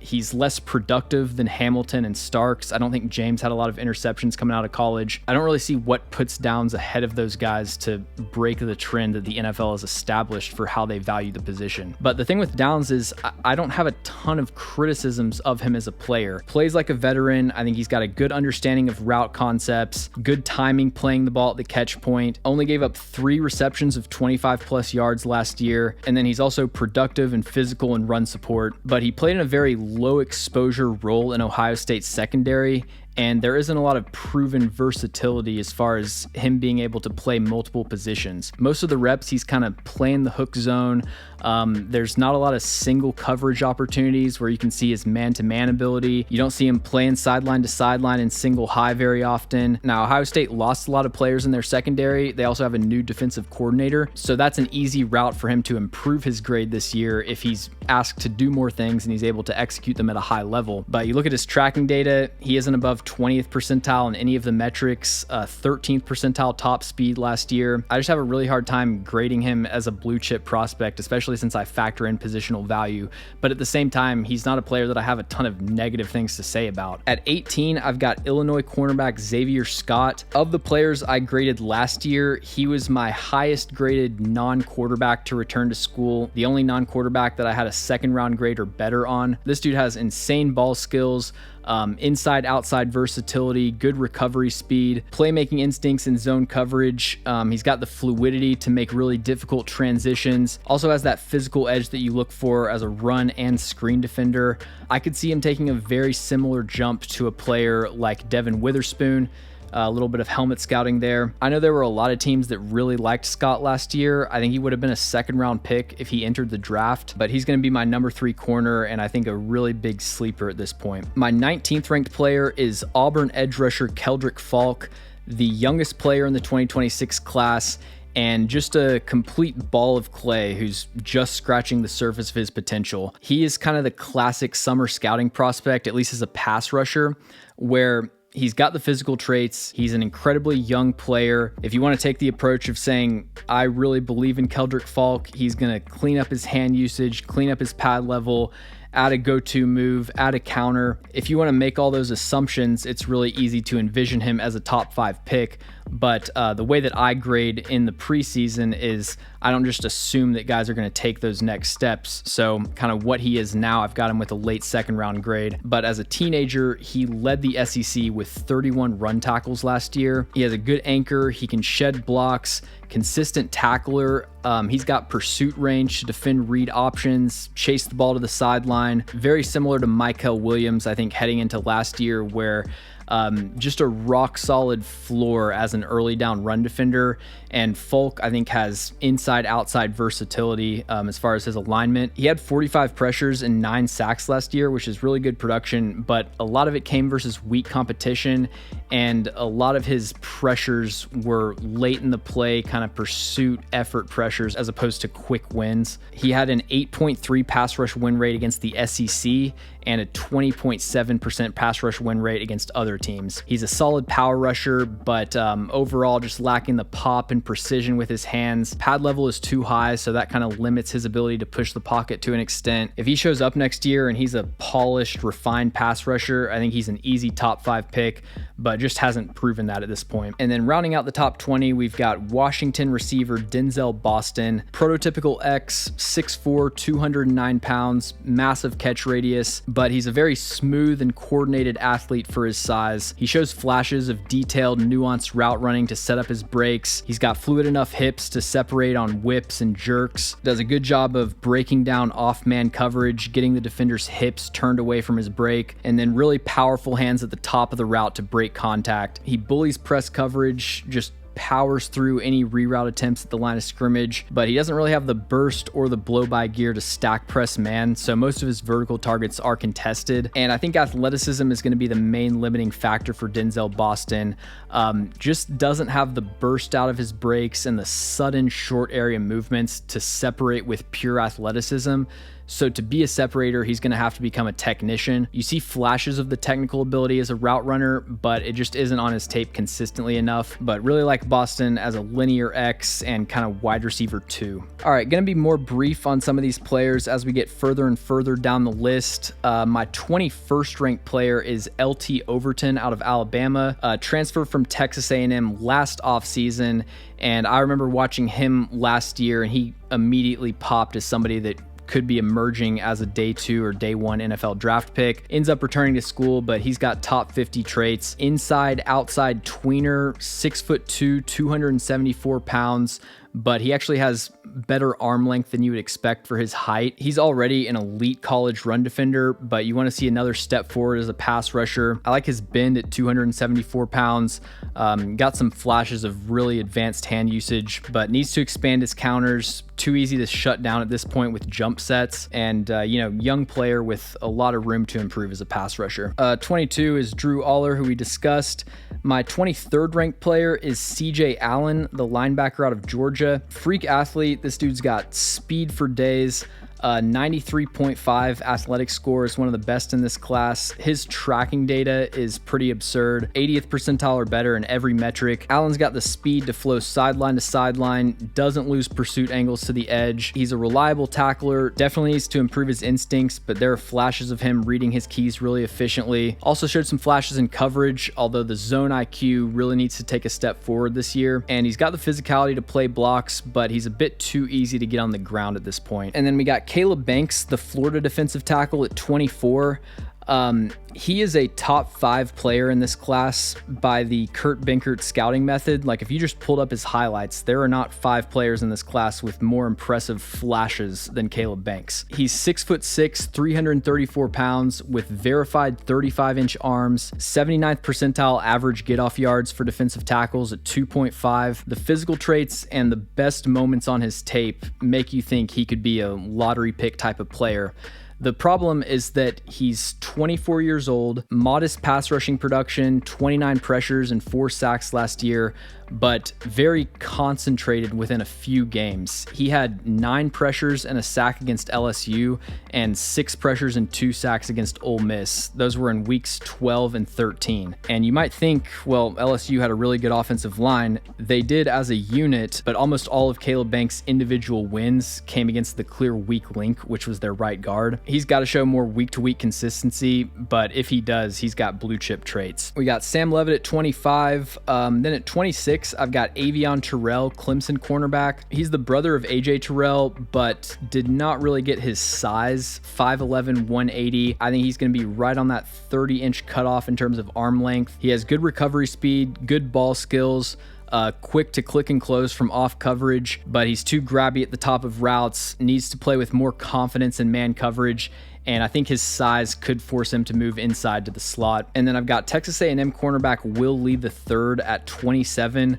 A: He's less productive than Hamilton and Starks. I don't think James had a lot of interceptions coming out of college. I don't really see what puts Downs ahead of those guys to break the trend that the NFL has established for how they value the position. But the thing with Downs is I don't have a ton of criticisms of him as a player. Plays like a veteran. I think he's got a good understanding of route concepts, good timing playing the ball at the catch point. Only gave up 3 receptions of 25 plus yards last year. And then he's also productive and physical in run support, but he played in a very low exposure role in Ohio State's secondary, and there isn't a lot of proven versatility as far as him being able to play multiple positions. Most of the reps, he's kind of playing the hook zone. There's not a lot of single coverage opportunities where you can see his man-to-man ability. You don't see him playing sideline to sideline in single high very often. Now, Ohio State lost a lot of players in their secondary. They also have a new defensive coordinator, so that's an easy route for him to improve his grade this year if he's asked to do more things and he's able to execute them at a high level. But you look at his tracking data, he isn't above 20th percentile in any of the metrics, 13th percentile top speed last year. I just have a really hard time grading him as a blue chip prospect, especially since I factor in positional value. But at the same time, he's not a player that I have a ton of negative things to say about. At 18, I've got Illinois cornerback Xavier Scott. Of the players I graded last year, he was my highest graded non-quarterback to return to school. The only non-quarterback that I had a second round grade or better on. This dude has insane ball skills, inside outside versatility, good recovery speed, playmaking instincts in zone coverage. He's got the fluidity to make really difficult transitions, also has that physical edge that you look for as a run and screen defender. I could see him taking a very similar jump to a player like Devin Witherspoon. A little bit of helmet scouting there. I know there were a lot of teams that really liked Scott last year. I think he would have been a second round pick if he entered the draft, but he's going to be my number 3 corner and I think a really big sleeper at this point. My 19th ranked player is Auburn edge rusher Keldrick Falk, the youngest player in the 2026 class, and just a complete ball of clay who's just scratching the surface of his potential. He is kind of the classic summer scouting prospect, at least as a pass rusher, where he's got the physical traits. He's an incredibly young player. If you want to take the approach of saying, I really believe in Keldrick Falk, he's going to clean up his hand usage, clean up his pad level, add a go-to move, add a counter. If you want to make all those assumptions, it's really easy to envision him as a top 5 pick. But the way that I grade in the preseason is I don't just assume that guys are going to take those next steps. So kind of what he is now, I've got him with a late second round grade. But as a teenager, he led the SEC with 31 run tackles last year. He has a good anchor. He can shed blocks, consistent tackler. He's got pursuit range to defend read options, chase the ball to the sideline. Very similar to Michael Williams, I think, heading into last year, where just a rock solid floor as an early down run defender. And Falk, I think, has inside outside versatility as far as his alignment. He had 45 pressures and 9 sacks last year, which is really good production, but a lot of it came versus weak competition. And a lot of his pressures were late in the play, kind of pursuit effort pressures as opposed to quick wins. He had an 8.3 pass rush win rate against the SEC and a 20.7% pass rush win rate against other teams. He's a solid power rusher, but overall just lacking the pop and precision with his hands. Pad level is too high, so that kind of limits his ability to push the pocket to an extent. If he shows up next year and he's a polished, refined pass rusher, I think he's an easy top 5 pick, but just hasn't proven that at this point. And then rounding out the top 20, we've got Washington receiver Denzel Boston. Prototypical X, 6'4", 209 pounds, massive catch radius, but he's a very smooth and coordinated athlete for his size. He shows flashes of detailed, nuanced route running to set up his breaks. He's got fluid enough hips to separate on whips and jerks. Does a good job of breaking down off-man coverage, getting the defender's hips turned away from his break, and then really powerful hands at the top of the route to break contact. He bullies press coverage, just powers through any reroute attempts at the line of scrimmage, but he doesn't really have the burst or the blow-by gear to stack press man, so most of his vertical targets are contested, and I think athleticism is going to be the main limiting factor for Denzel Boston. Just doesn't have the burst out of his breaks and the sudden short area movements to separate with pure athleticism. So to be a separator, he's going to have to become a technician. You see flashes of the technical ability as a route runner, but it just isn't on his tape consistently enough. But really like Boston as a linear X and kind of wide receiver 2. All right, going to be more brief on some of these players as we get further and further down the list. My 21st ranked player is LT Overton out of Alabama, transfer from Texas A&M last offseason. And I remember watching him last year, and he immediately popped as somebody that could be emerging as a day 2 or day 1 NFL draft pick. Ends up returning to school, but he's got top 50 traits. Inside, outside tweener, 6'2", 274 pounds, but he actually has better arm length than you would expect for his height. He's already an elite college run defender, but you want to see another step forward as a pass rusher. I like his bend at 274 pounds. Got some flashes of really advanced hand usage, but needs to expand his counters. Too easy to shut down at this point with jump sets, and young player with a lot of room to improve as a pass rusher. 22 is Drew Allar, who we discussed. My 23rd ranked player is CJ Allen, the linebacker out of Georgia. Freak athlete. This dude's got speed for days. 93.5 athletic score, is one of the best in this class. His tracking data is pretty absurd. 80th percentile or better in every metric. Allen's got the speed to flow sideline to sideline, doesn't lose pursuit angles to the edge. He's a reliable tackler, definitely needs to improve his instincts, but there are flashes of him reading his keys really efficiently. Also showed some flashes in coverage, although the zone IQ really needs to take a step forward this year. And he's got the physicality to play blocks, but he's a bit too easy to get on the ground at this point. And then we got Caleb Banks, the Florida defensive tackle at 24. He is a top 5 player in this class by the Kurt Benkert scouting method. Like, if you just pulled up his highlights, there are not 5 players in this class with more impressive flashes than Caleb Banks. He's 6'6", 334 pounds with verified 35-inch arms, 79th percentile average get-off yards for defensive tackles at 2.5. The physical traits and the best moments on his tape make you think he could be a lottery pick type of player. The problem is that he's 24 years old, modest pass rushing production, 29 pressures and 4 sacks last year, but very concentrated within a few games. He had 9 pressures and a sack against LSU and 6 pressures and 2 sacks against Ole Miss. Those were in weeks 12 and 13. And you might think, well, LSU had a really good offensive line. They did as a unit, but almost all of Caleb Banks' individual wins came against the clear weak link, which was their right guard. He's got to show more week-to-week consistency, but if he does, he's got blue chip traits. We got Sam Leavitt at 25. Then at 26, I've got Avion Terrell, Clemson cornerback. He's the brother of AJ Terrell, but did not really get his size, 5'11", 180. I think he's going to be right on that 30-inch cutoff in terms of arm length. He has good recovery speed, good ball skills, quick to click and close from off coverage, but he's too grabby at the top of routes, needs to play with more confidence in man coverage, and I think his size could force him to move inside to the slot. And then I've got Texas A&M cornerback Will Lee III at 27.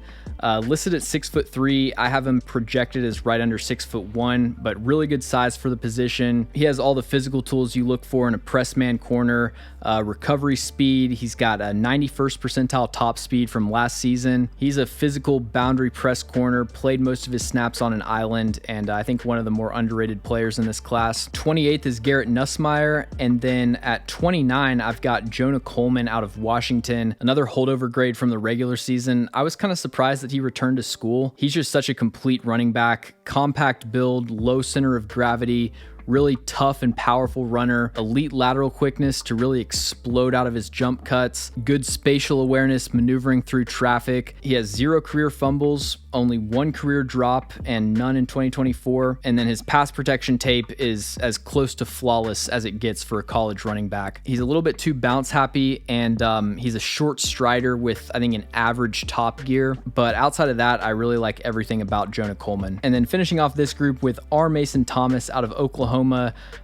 A: Listed at 6'3". I have him projected as right under 6'1", but really good size for the position. He has all the physical tools you look for in a press man corner, recovery speed. He's got a 91st percentile top speed from last season. He's a physical boundary press corner, played most of his snaps on an island, and I think one of the more underrated players in this class. 28th is Garrett Nussmeier Nussmeier. And then at 29, I've got Jonah Coleman out of Washington, another holdover grade from the regular season. I was kind of surprised that he returned to school. He's just such a complete running back, compact build, low center of gravity, really tough and powerful runner, elite lateral quickness to really explode out of his jump cuts, good spatial awareness maneuvering through traffic. He has 0 career fumbles, only 1 career drop, and none in 2024. And then his pass protection tape is as close to flawless as it gets for a college running back. He's a little bit too bounce happy, and he's a short strider with, I think, an average top gear. But outside of that, I really like everything about Jonah Coleman. And then finishing off this group with R. Mason Thomas out of Oklahoma,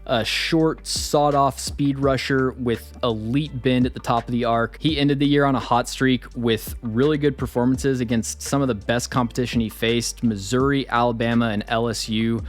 A: a short, sawed-off speed rusher with elite bend at the top of the arc. He ended the year on a hot streak with really good performances against some of the best competition he faced. Missouri, Alabama, and LSU.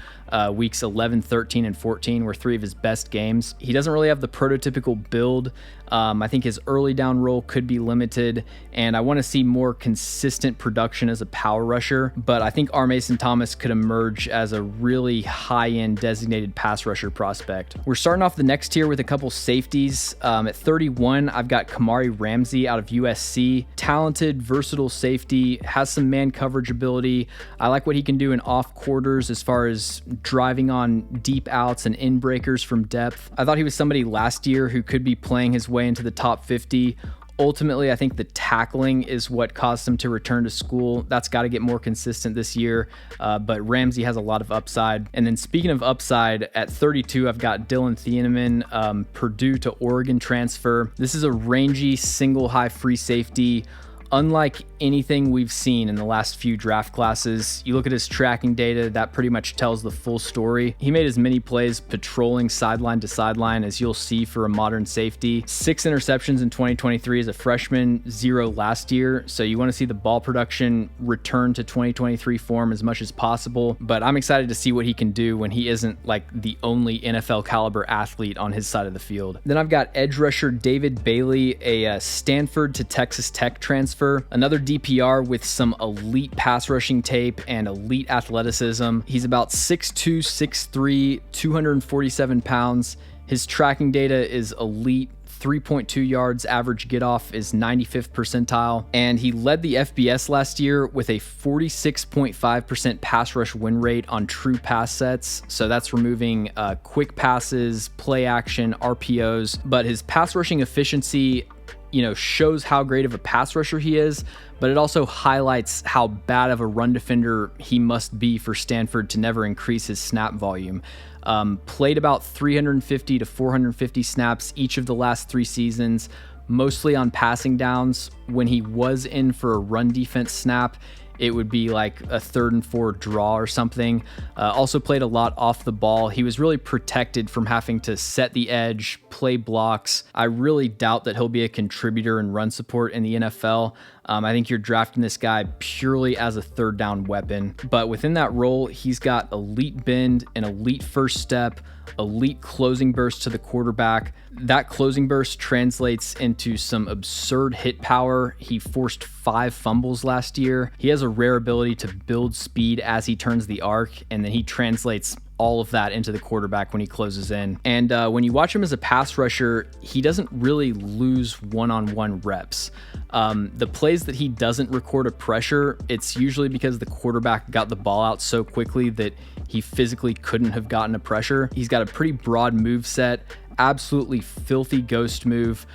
A: Weeks 11, 13, and 14 were 3 of his best games. He doesn't really have the prototypical build. I think his early down role could be limited, and I want to see more consistent production as a power rusher, but I think R. Mason Thomas could emerge as a really high-end designated pass rusher prospect. We're starting off the next tier with a couple safeties. At 31, I've got Kamari Ramsey out of USC. Talented, versatile safety, has some man coverage ability. I like what he can do in off quarters as far as driving on deep outs and in breakers from depth. I thought he was somebody last year who could be playing his way into the top 50. Ultimately, I think the tackling is what caused him to return to school. That's got to get more consistent this year, but Ramsey has a lot of upside. And then speaking of upside, at 32, I've got Dylan Thieneman, Purdue to Oregon transfer. This is a rangy, single high free safety. Unlike anything we've seen in the last few draft classes, you look at his tracking data, that pretty much tells the full story. He made as many plays patrolling sideline to sideline as you'll see for a modern safety. 6 interceptions in 2023 as a freshman, 0 last year. So you want to see the ball production return to 2023 form as much as possible. But I'm excited to see what he can do when he isn't like the only NFL caliber athlete on his side of the field. Then I've got edge rusher David Bailey, a Stanford to Texas Tech transfer. Another DPR with some elite pass rushing tape and elite athleticism. He's about 6'2", 6'3", 247 pounds. His tracking data is elite. 3.2 yards average get off is 95th percentile, and he led the FBS last year with a 46.5% pass rush win rate on true pass sets. So that's removing quick passes, play action, RPOs, but his pass rushing efficiency shows how great of a pass rusher he is, but it also highlights how bad of a run defender he must be for Stanford to never increase his snap volume. Played about 350 to 450 snaps each of the last 3 seasons, mostly on passing downs. When he was in for a run defense snap, it would be like a 3rd and 4 draw or something. Also played a lot off the ball. He was really protected from having to set the edge, play blocks. I really doubt that he'll be a contributor in run support in the NFL. I think you're drafting this guy purely as a 3rd down weapon. But within that role, he's got elite bend, an elite first step, elite closing burst to the quarterback. That closing burst translates into some absurd hit power. He forced 5 fumbles last year. He has a rare ability to build speed as he turns the arc, and then he translates all of that into the quarterback when he closes in. And when you watch him as a pass rusher, he doesn't really lose one-on-one reps. The plays that he doesn't record a pressure, it's usually because the quarterback got the ball out so quickly that he physically couldn't have gotten a pressure. He's got a pretty broad move set, absolutely filthy ghost move.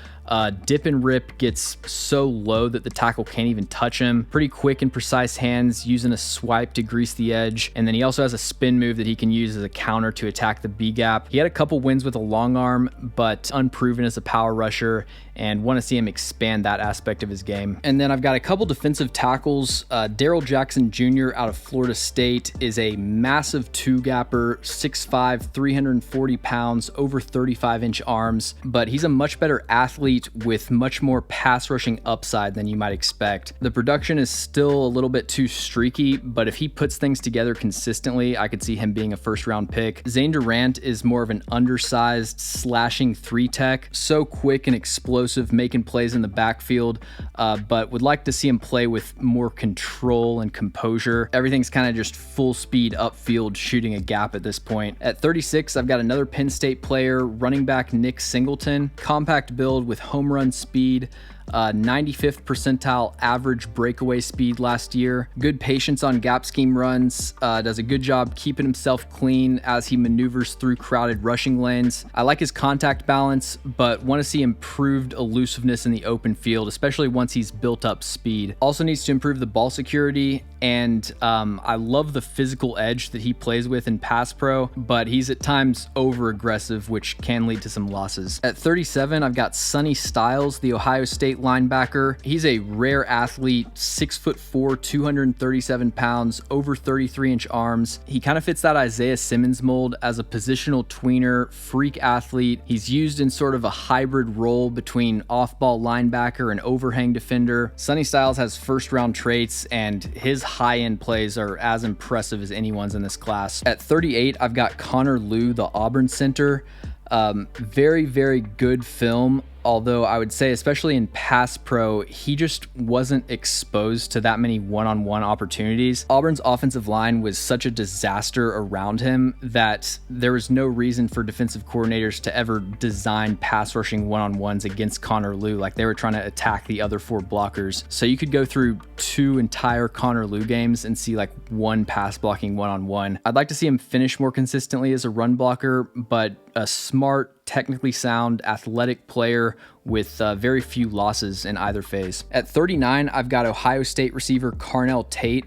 A: Dip and rip gets so low that the tackle can't even touch him. Pretty quick and precise hands, using a swipe to grease the edge. And then he also has a spin move that he can use as a counter to attack the B gap. He had a couple wins with a long arm, but unproven as a power rusher, and want to see him expand that aspect of his game. And then I've got a couple defensive tackles. Daryl Jackson Jr. out of Florida State is a massive 2-gapper, 6'5", 340 pounds, over 35 35-inch arms, but he's a much better athlete with much more pass rushing upside than you might expect. The production is still a little bit too streaky, but if he puts things together consistently, I could see him being a first-round pick. Zane Durant is more of an undersized slashing 3-tech, so quick and explosive, making plays in the backfield, but would like to see him play with more control and composure. Everything's kind of just full speed upfield, shooting a gap at this point. At 36, I've got another Penn State player, running back Nick Singleton. Compact build with home run speed, 95th percentile average breakaway speed last year. Good patience on gap scheme runs, does a good job keeping himself clean as he maneuvers through crowded rushing lanes. I like his contact balance, but want to see improved elusiveness in the open field, especially once he's built up speed. Also needs to improve the ball security, and I love the physical edge that he plays with in pass pro, but he's at times over aggressive, which can lead to some losses. At 37, I've got Sonny Styles, the Ohio State linebacker. He's a rare athlete, 6'4", 237 pounds, over 33-inch arms. He kind of fits that Isaiah Simmons mold as a positional tweener, freak athlete. He's used in sort of a hybrid role between off-ball linebacker and overhang defender. Sonny Styles has first-round traits, and his high-end plays are as impressive as anyone's in this class. At 38, I've got Connor Liu, the Auburn center. Very, very good film. Although I would say, especially in pass pro, he just wasn't exposed to that many one-on-one opportunities. Auburn's offensive line was such a disaster around him that there was no reason for defensive coordinators to ever design pass rushing one-on-ones against Connor Liu. Like, they were trying to attack the other 4 blockers. So you could go through 2 entire Connor Liu games and see like 1 pass blocking one-on-one. I'd like to see him finish more consistently as a run blocker, but a smart, technically sound, athletic player with very few losses in either phase. At 39, I've got Ohio State receiver Carnell Tate.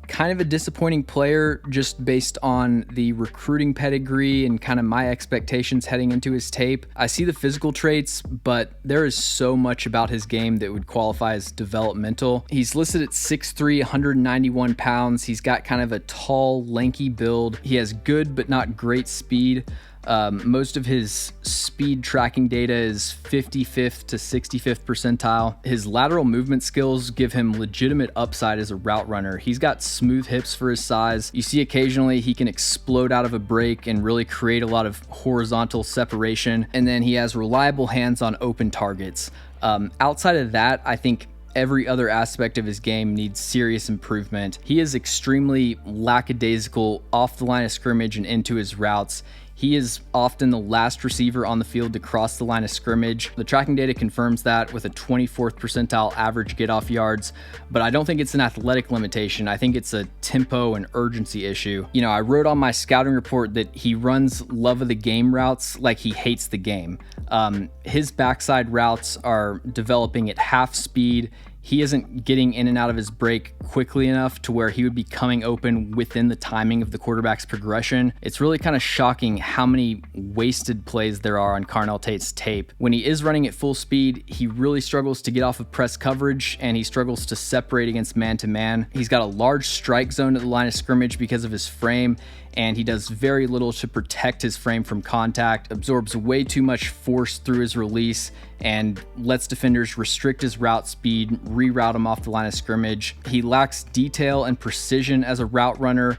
A: Kind of a disappointing player just based on the recruiting pedigree and kind of my expectations heading into his tape. I see the physical traits, but there is so much about his game that would qualify as developmental. He's listed at 6'3", 191 pounds. He's got kind of a tall, lanky build. He has good but not great speed. Most of his speed tracking data is 55th to 65th percentile. His lateral movement skills give him legitimate upside as a route runner. He's got smooth hips for his size. You see occasionally he can explode out of a break and really create a lot of horizontal separation. And then he has reliable hands on open targets. Outside of that, I think every other aspect of his game needs serious improvement. He is extremely lackadaisical off the line of scrimmage and into his routes. He is often the last receiver on the field to cross the line of scrimmage. The tracking data confirms that with a 24th percentile average get-off yards, but I don't think it's an athletic limitation. I think it's a tempo and urgency issue. You know, I wrote on my scouting report that he runs love of the game routes like he hates the game. His backside routes are developing at half speed. He isn't getting in and out of his break quickly enough to where he would be coming open within the timing of the quarterback's progression. It's really kind of shocking how many wasted plays there are on Carnell Tate's tape. When he is running at full speed, he really struggles to get off of press coverage, and he struggles to separate against man-to-man. He's got a large strike zone at the line of scrimmage because of his frame, and he does very little to protect his frame from contact, absorbs way too much force through his release, and lets defenders restrict his route speed, reroute him off the line of scrimmage. He lacks detail and precision as a route runner.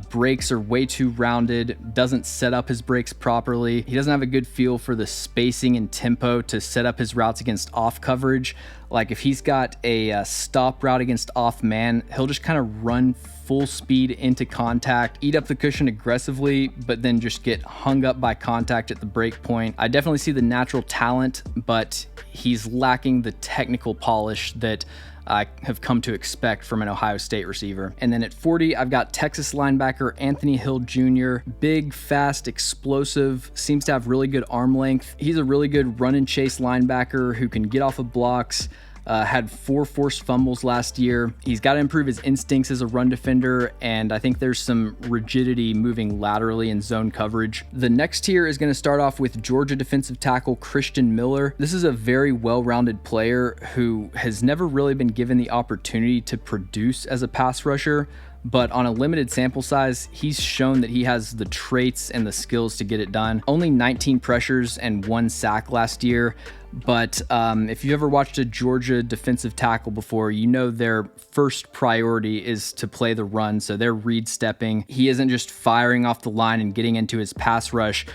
A: Breaks are way too rounded, doesn't set up his breaks properly. He doesn't have a good feel for the spacing and tempo to set up his routes against off coverage. Like if he's got a stop route against off man, he'll just kind of run full speed into contact, eat up the cushion aggressively, but then just get hung up by contact at the break point. I definitely see the natural talent, but he's lacking the technical polish that I have come to expect from an Ohio State receiver. And then at 40, I've got Texas linebacker Anthony Hill Jr. Big, fast, explosive, seems to have really good arm length. He's a really good run and chase linebacker who can get off of blocks. Had 4 forced fumbles last year. He's got to improve his instincts as a run defender, and I think there's some rigidity moving laterally in zone coverage. The next tier is going to start off with Georgia defensive tackle Christian Miller. This is a very well-rounded player who has never really been given the opportunity to produce as a pass rusher, but on a limited sample size, he's shown that he has the traits and the skills to get it done. Only 19 pressures and 1 sack last year. But if you've ever watched a Georgia defensive tackle before, you know their first priority is to play the run. So they're read stepping. He isn't just firing off the line and getting into his pass rush.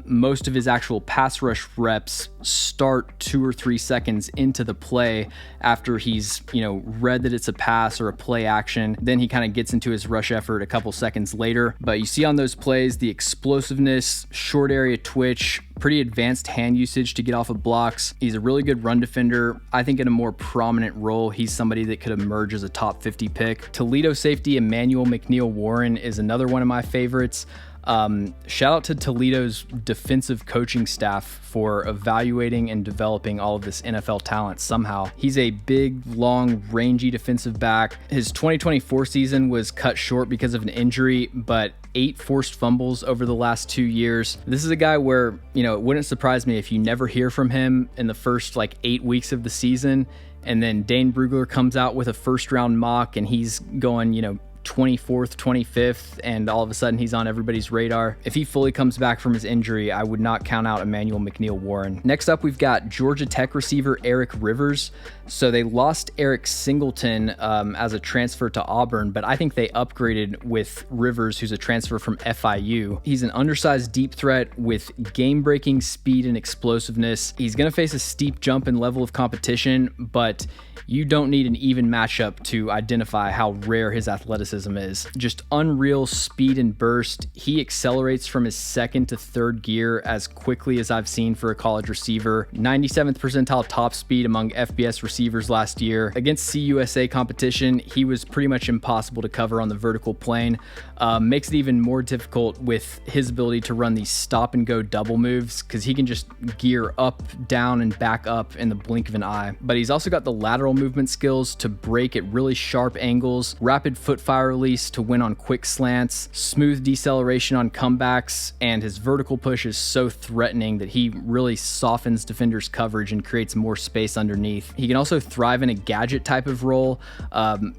A: Most of his actual pass rush reps start 2 or 3 seconds into the play after he's, read that it's a pass or a play action. Then he kind of gets into his rush effort a couple seconds later. But you see on those plays, the explosiveness, short area twitch, pretty advanced hand usage to get off of blocks. He's a really good run defender. I think in a more prominent role, he's somebody that could emerge as a top 50 pick. Toledo safety Emmanuel McNeil-Warren is another one of my favorites. Shout out to Toledo's defensive coaching staff for evaluating and developing all of this NFL talent somehow. He's a big, long, rangy defensive back. His 2024 season was cut short because of an injury, but 8 forced fumbles over the last 2 years. This is a guy where, it wouldn't surprise me if you never hear from him in the first 8 weeks of the season, and then Dane Brugler comes out with a first round mock and he's going, 24th, 25th, and all of a sudden he's on everybody's radar. If he fully comes back from his injury, I would not count out Emmanuel McNeil-Warren. Next up, we've got Georgia Tech receiver Eric Rivers. So they lost Eric Singleton as a transfer to Auburn, but I think they upgraded with Rivers, who's a transfer from FIU. He's an undersized deep threat with game-breaking speed and explosiveness. He's going to face a steep jump in level of competition, but you don't need an even matchup to identify how rare his athleticism is. Just unreal speed and burst. He accelerates from his second to third gear as quickly as I've seen for a college receiver. 97th percentile top speed among FBS receivers last year. Against CUSA competition, he was pretty much impossible to cover on the vertical plane. Makes it even more difficult with his ability to run these stop and go double moves because he can just gear up, down, and back up in the blink of an eye. But he's also got the lateral movement skills to break at really sharp angles, rapid foot fire release to win on quick slants, smooth deceleration on comebacks, and his vertical push is so threatening that he really softens defenders' coverage and creates more space underneath. He can also thrive in a gadget type of role.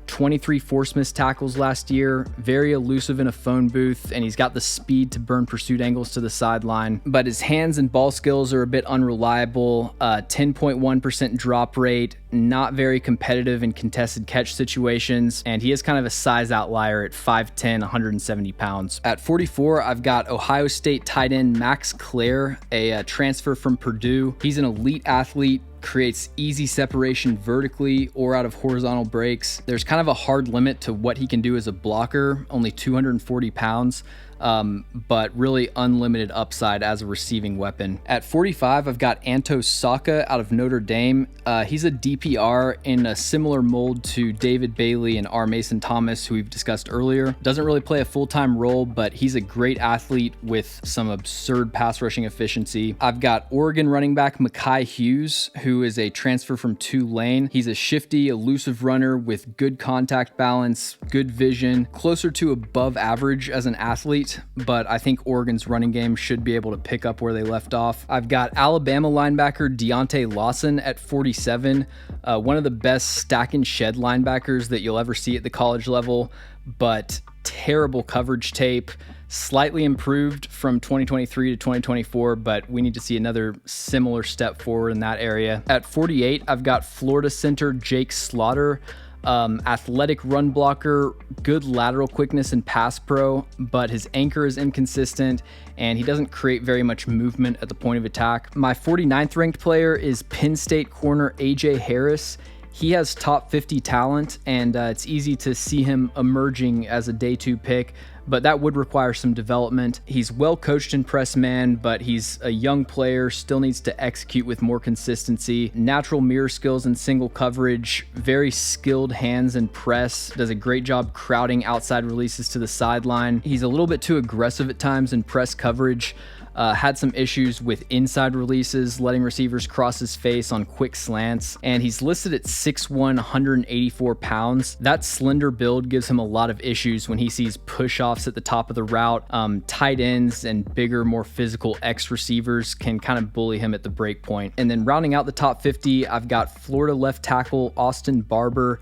A: 23 force missed tackles last year, very elusive in a phone booth, and he's got the speed to burn pursuit angles to the sideline. But his hands and ball skills are a bit unreliable. 10.1% drop rate, not very competitive in contested catch situations, and he is kind of a size outlier at 5'10", 170 pounds. At 44, I've got Ohio State tight end Max Clare, a transfer from Purdue. He's an elite athlete, creates easy separation vertically or out of horizontal breaks. There's kind of a hard limit to what he can do as a blocker, only 240 pounds. But really unlimited upside as a receiving weapon. At 45, I've got Anto Saka out of Notre Dame. He's a DPR in a similar mold to David Bailey and R. Mason Thomas, who we've discussed earlier. Doesn't really play a full-time role, but he's a great athlete with some absurd pass rushing efficiency. I've got Oregon running back Makai Hughes, who is a transfer from Tulane. He's a shifty, elusive runner with good contact balance, good vision, closer to above average as an athlete, but I think Oregon's running game should be able to pick up where they left off. I've got Alabama linebacker Deontay Lawson at 47, one of the best stack and shed linebackers that you'll ever see at the college level, but terrible coverage tape, slightly improved from 2023 to 2024, but we need to see another similar step forward in that area. At 48, I've got Florida center Jake Slaughter. Athletic run blocker, good lateral quickness and pass pro, but his anchor is inconsistent and he doesn't create very much movement at the point of attack. My 49th ranked player is Penn State corner AJ Harris. He has top 50 talent, and it's easy to see him emerging as a day 2 pick, but that would require some development. He's well coached in press man, but he's a young player, still needs to execute with more consistency. Natural mirror skills and single coverage, very skilled hands and press, does a great job crowding outside releases to the sideline. He's a little bit too aggressive at times in press coverage. Had some issues with inside releases, letting receivers cross his face on quick slants, and he's listed at 6'1", 184 pounds. That slender build gives him a lot of issues when he sees push-offs at the top of the route. Tight ends and bigger, more physical X receivers can kind of bully him at the break point. And then rounding out the top 50, I've got Florida left tackle Austin Barber.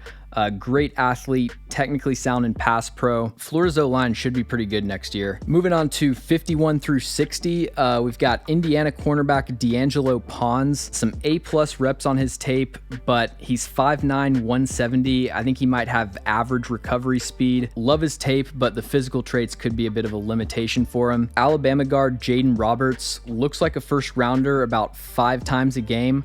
A: Great athlete, technically sound in pass pro. Florida's O-line should be pretty good next year. Moving on to 51 through 60, we've got Indiana cornerback D'Angelo Pons. Some A-plus reps on his tape, but he's 5'9", 170. I think he might have average recovery speed. Love his tape, but the physical traits could be a bit of a limitation for him. Alabama guard Jaden Roberts looks like a first rounder about 5 times a game.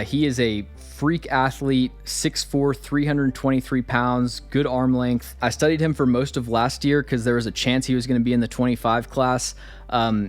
A: He is a freak athlete, 6'4", 323 pounds, good arm length. I studied him for most of last year because there was a chance he was going to be in the 25 class.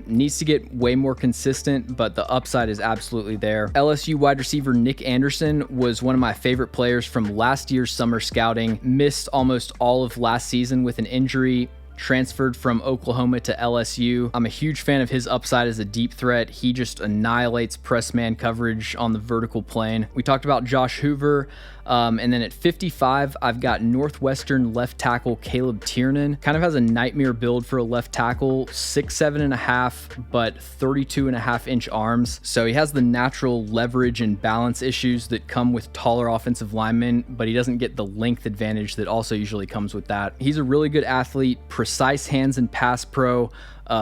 A: Needs to get way more consistent, but the upside is absolutely there. LSU wide receiver Nick Anderson was one of my favorite players from last year's summer scouting. Missed almost all of last season with an injury. Transferred from Oklahoma to LSU. I'm a huge fan of his upside as a deep threat. He just annihilates press man coverage on the vertical plane. We talked about Josh Hoover. And then at 55, I've got Northwestern left tackle Caleb Tiernan. Kind of has a nightmare build for a left tackle, 6'7.5", but 32.5-inch arms. So he has the natural leverage and balance issues that come with taller offensive linemen, but he doesn't get the length advantage that also usually comes with that. He's a really good athlete, precise hands and pass pro,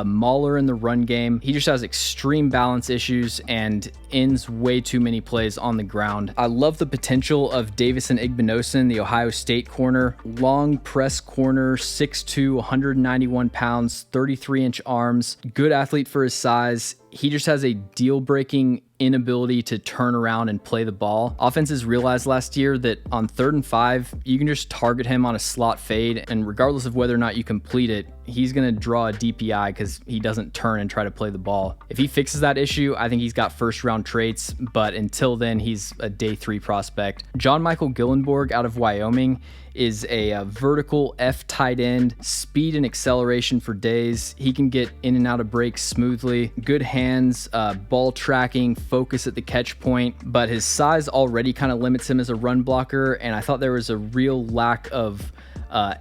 A: mauler in the run game. He just has extreme balance issues and ends way too many plays on the ground. I love the potential of Davison Igbinosun, the Ohio State corner. Long press corner, 6'2", 191 pounds, 33-inch arms. Good athlete for his size. He just has a deal-breaking inability to turn around and play the ball. Offenses realized last year that on 3rd and 5, you can just target him on a slot fade, and regardless of whether or not you complete it, he's going to draw a DPI because he doesn't turn and try to play the ball. If he fixes that issue, I think he's got first-round traits, but until then, he's a day 3 prospect. John Michael Gillenborg out of Wyoming is a vertical F tight end, speed and acceleration for days. He can get in and out of breaks smoothly, good hands, ball tracking, focus at the catch point, but his size already kind of limits him as a run blocker, and I thought there was a real lack of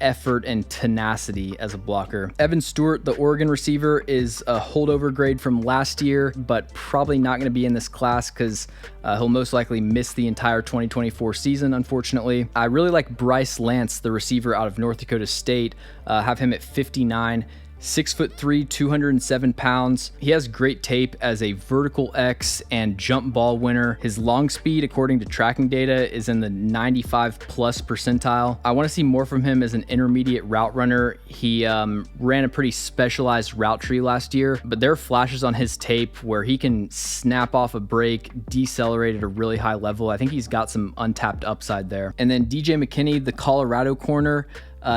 A: effort and tenacity as a blocker. Evan Stewart, the Oregon receiver, is a holdover grade from last year, but probably not going to be in this class because he'll most likely miss the entire 2024 season, unfortunately. I really like Bryce Lance, the receiver out of North Dakota State, have him at 59. 6'3", 207 pounds. He has great tape as a vertical X and jump ball winner. His long speed, according to tracking data, is in the 95 plus percentile. I want to see more from him as an intermediate route runner. He ran a pretty specialized route tree last year, but there are flashes on his tape where he can snap off a break, decelerate at a really high level. I think he's got some untapped upside there. And then DJ McKinney, the Colorado corner,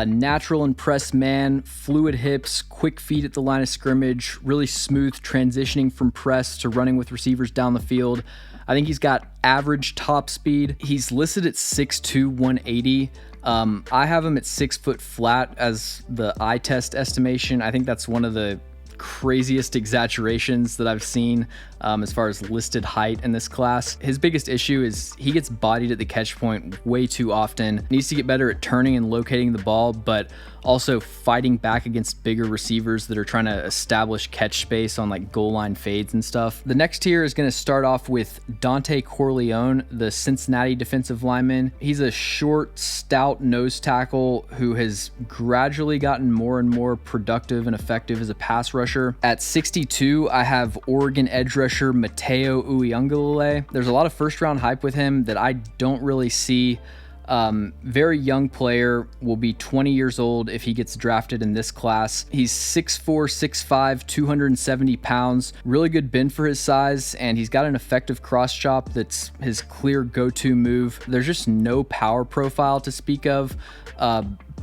A: natural and press man, fluid hips, quick feet at the line of scrimmage, really smooth transitioning from press to running with receivers down the field. I think he's got average top speed. He's listed at 6'2", 180. I have him at 6 foot flat as the eye test estimation. I think that's one of the craziest exaggerations that I've seen as far as listed height in this class. His biggest issue is he gets bodied at the catch point way too often. Needs to get better at turning and locating the ball, but also fighting back against bigger receivers that are trying to establish catch space on like goal line fades and stuff. The next tier is going to start off with Dante Corleone, the Cincinnati defensive lineman. He's a short, stout nose tackle who has gradually gotten more and more productive and effective as a pass rusher. At 62, I have Oregon edge rusher Mateo Uiagalelei. There's a lot of first round hype with him that I don't really see. Very young player, will be 20 years old if he gets drafted in this class. He's 6'4", 6'5", 270 pounds, really good bend for his size, and he's got an effective cross chop that's his clear go-to move. There's just no power profile to speak of.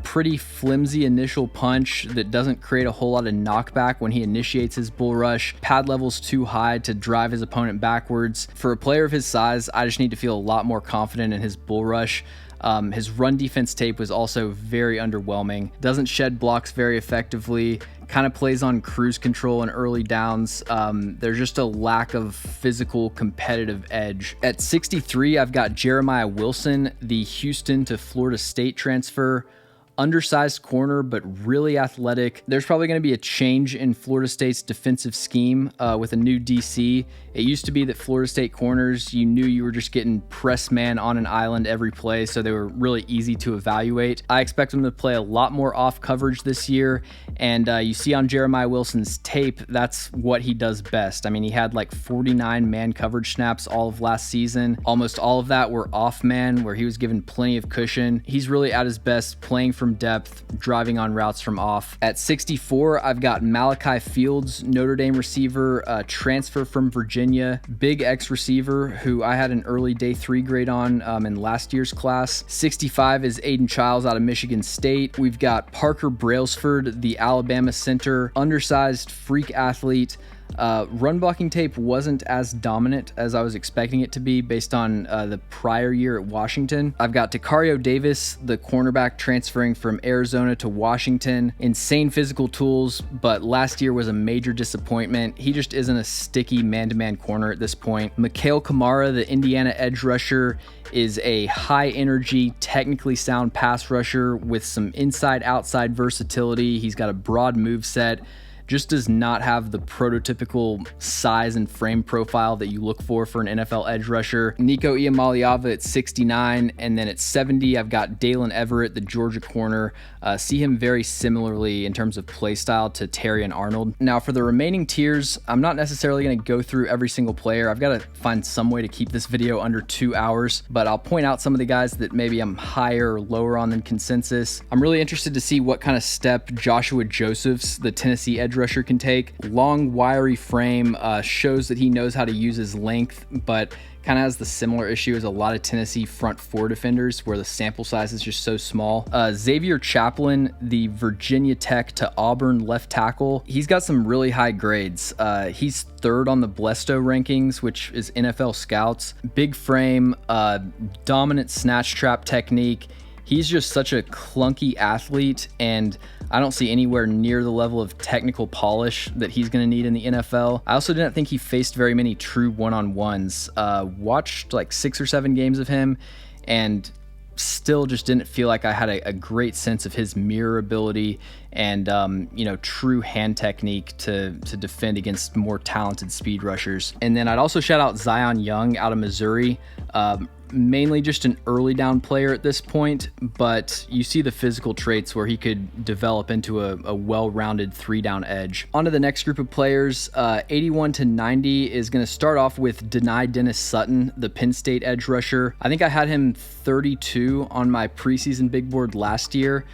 A: Pretty flimsy initial punch that doesn't create a whole lot of knockback when he initiates his bull rush. Pad level's too high to drive his opponent backwards. For a player of his size, I just need to feel a lot more confident in his bull rush. His run defense tape was also very underwhelming. Doesn't shed blocks very effectively. Kind of plays on cruise control and early downs. There's just a lack of physical competitive edge. At 63, I've got Jeremiah Wilson, the Houston to Florida State transfer. undersized corner, but really athletic. There's probably going to be a change in Florida State's defensive scheme with a new DC. It used to be that Florida State corners, you knew you were just getting press man on an island every play, so they were really easy to evaluate. I expect them to play a lot more off coverage this year, and you see on Jeremiah Wilson's tape, that's what he does best. I mean, he had like 49 man coverage snaps all of last season. Almost all of that were off man, where he was given plenty of cushion. He's really at his best playing from depth, driving on routes from off. At 64, I've got Malachi Fields, Notre Dame receiver, transfer from Virginia, big X receiver who I had an early day 3 grade on in last year's class. 65 is Aidan Chiles out of Michigan State. We've got Parker Brailsford, the Alabama center, undersized freak athlete. Run blocking tape wasn't as dominant as I was expecting it to be based on the prior year at Washington. I've got Tacario Davis, the cornerback transferring from Arizona to Washington. Insane physical tools, but last year was a major disappointment. He just isn't a sticky man-to-man corner at this point. Mikhail Kamara, the Indiana edge rusher, is a high-energy, technically sound pass rusher with some inside-outside versatility. He's got a broad move set. Just does not have the prototypical size and frame profile that you look for an NFL edge rusher. Nico Iamaleava at 69, and then at 70, I've got Dalen Everett, the Georgia corner. See him very similarly in terms of play style to Terry and Arnold. Now, for the remaining tiers, I'm not necessarily going to go through every single player. I've got to find some way to keep this video under 2 hours, but I'll point out some of the guys that maybe I'm higher or lower on than consensus. I'm really interested to see what kind of step Joshua Josephs, the Tennessee edge rusher, can take. Long, wiry frame, shows that he knows how to use his length, but kind of has the similar issue as a lot of Tennessee front four defenders where the sample size is just so small. Xavier Chaplin, the Virginia Tech to Auburn left tackle, he's got some really high grades. He's third on the Blesto rankings, which is NFL scouts. Big frame, dominant snatch trap technique. He's just such a clunky athlete, and I don't see anywhere near the level of technical polish that he's going to need in the NFL. I also didn't think he faced very many true one-on-ones. Watched like 6 or 7 games of him, and still just didn't feel like I had a great sense of his mirror ability and true hand technique to defend against more talented speed rushers. And then I'd also shout out Zion Young out of Missouri. Mainly just an early down player at this point, but you see the physical traits where he could develop into a well-rounded 3-down edge. On to the next group of players. 81 to 90 is going to start off with Denai Dennis Sutton, the Penn State edge rusher. I think I had him 32 on my preseason big board last year,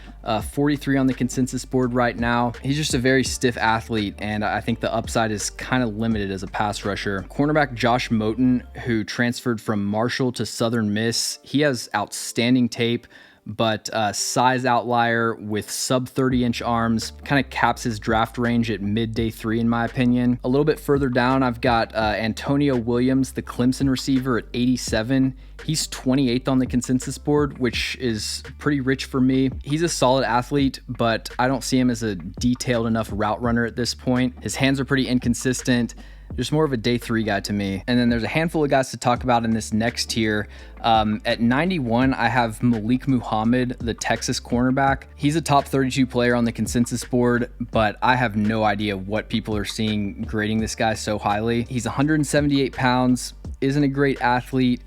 A: 43 on the consensus board right now. He's just a very stiff athlete, and I think the upside is kind of limited as a pass rusher. Cornerback Josh Moten, who transferred from Marshall to Southern Miss, he has outstanding tape, but size outlier with sub 30-inch arms kind of caps his draft range at mid day 3 in my opinion. A little bit further down, I've got Antonio Williams, the Clemson receiver, at 87. He's 28th on the consensus board, which is pretty rich for me. He's a solid athlete, but I don't see him as a detailed enough route runner at this point. His hands are pretty inconsistent. Just more of a day 3 guy to me. And then there's a handful of guys to talk about in this next tier. At 91, I have Malik Muhammad, the Texas cornerback. He's a top 32 player on the consensus board, but I have no idea what people are seeing grading this guy so highly. He's 178 pounds, isn't a great athlete.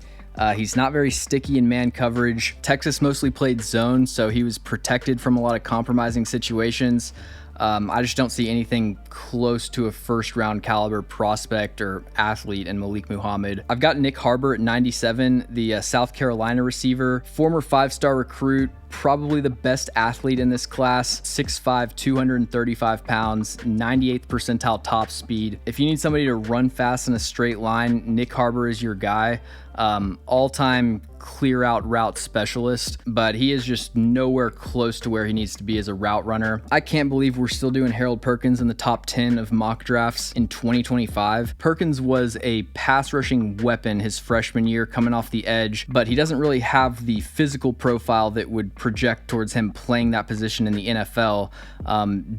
A: He's not very sticky in man coverage. Texas mostly played zone, so he was protected from a lot of compromising situations. I just don't see anything close to a first-round caliber prospect or athlete in Malik Muhammad. I've got Nick Harbor at 97, the South Carolina receiver, former 5-star recruit, probably the best athlete in this class, 6'5", 235 pounds, 98th percentile top speed. If you need somebody to run fast in a straight line, Nick Harbor is your guy. All-time clear out route specialist, but he is just nowhere close to where he needs to be as a route runner. I can't believe we're still doing Harold Perkins in the top 10 of mock drafts in 2025. Perkins was a pass rushing weapon his freshman year coming off the edge, but he doesn't really have the physical profile that would
B: project towards him playing that position in the NFL.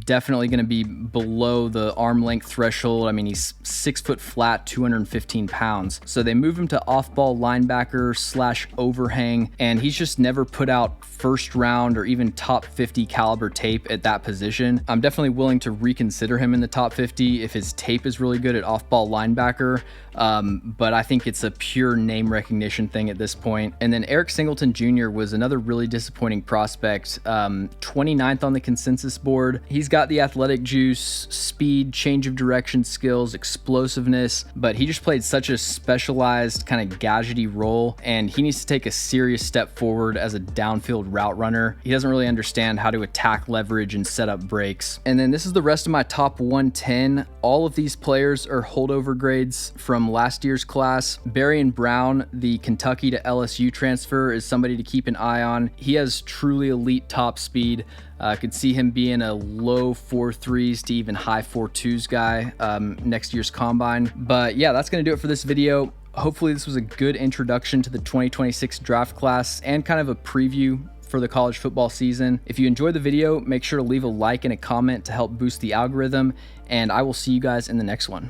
B: Definitely going to be below the arm length threshold. I mean, he's 6 foot flat, 215 pounds. So they move him to off-ball linebacker / overhang, and he's just never put out first round or even top 50 caliber tape at that position. I'm definitely willing to reconsider him in the top 50 if his tape is really good at off-ball linebacker. But I think it's a pure name recognition thing at this point. And then Eric Singleton Jr. was another really disappointing prospect. 29th on the consensus board. He's got the athletic juice, speed, change of direction skills, explosiveness, but he just played such a specialized kind of gadgety role, and he needs to take a serious step forward as a downfield route runner. He doesn't really understand how to attack leverage and set up breaks. And then this is the rest of my top 110. All of these players are holdover grades from last year's class. Berrien Brown, the Kentucky to LSU transfer, is somebody to keep an eye on. He has truly elite top speed. Could see him being a low 4.3s to even high 4.2s guy next year's combine. But yeah, that's going to do it for this video. Hopefully this was a good introduction to the 2026 draft class and kind of a preview for the college football season. If you enjoyed the video, make sure to leave a like and a comment to help boost the algorithm, and I will see you guys in the next one.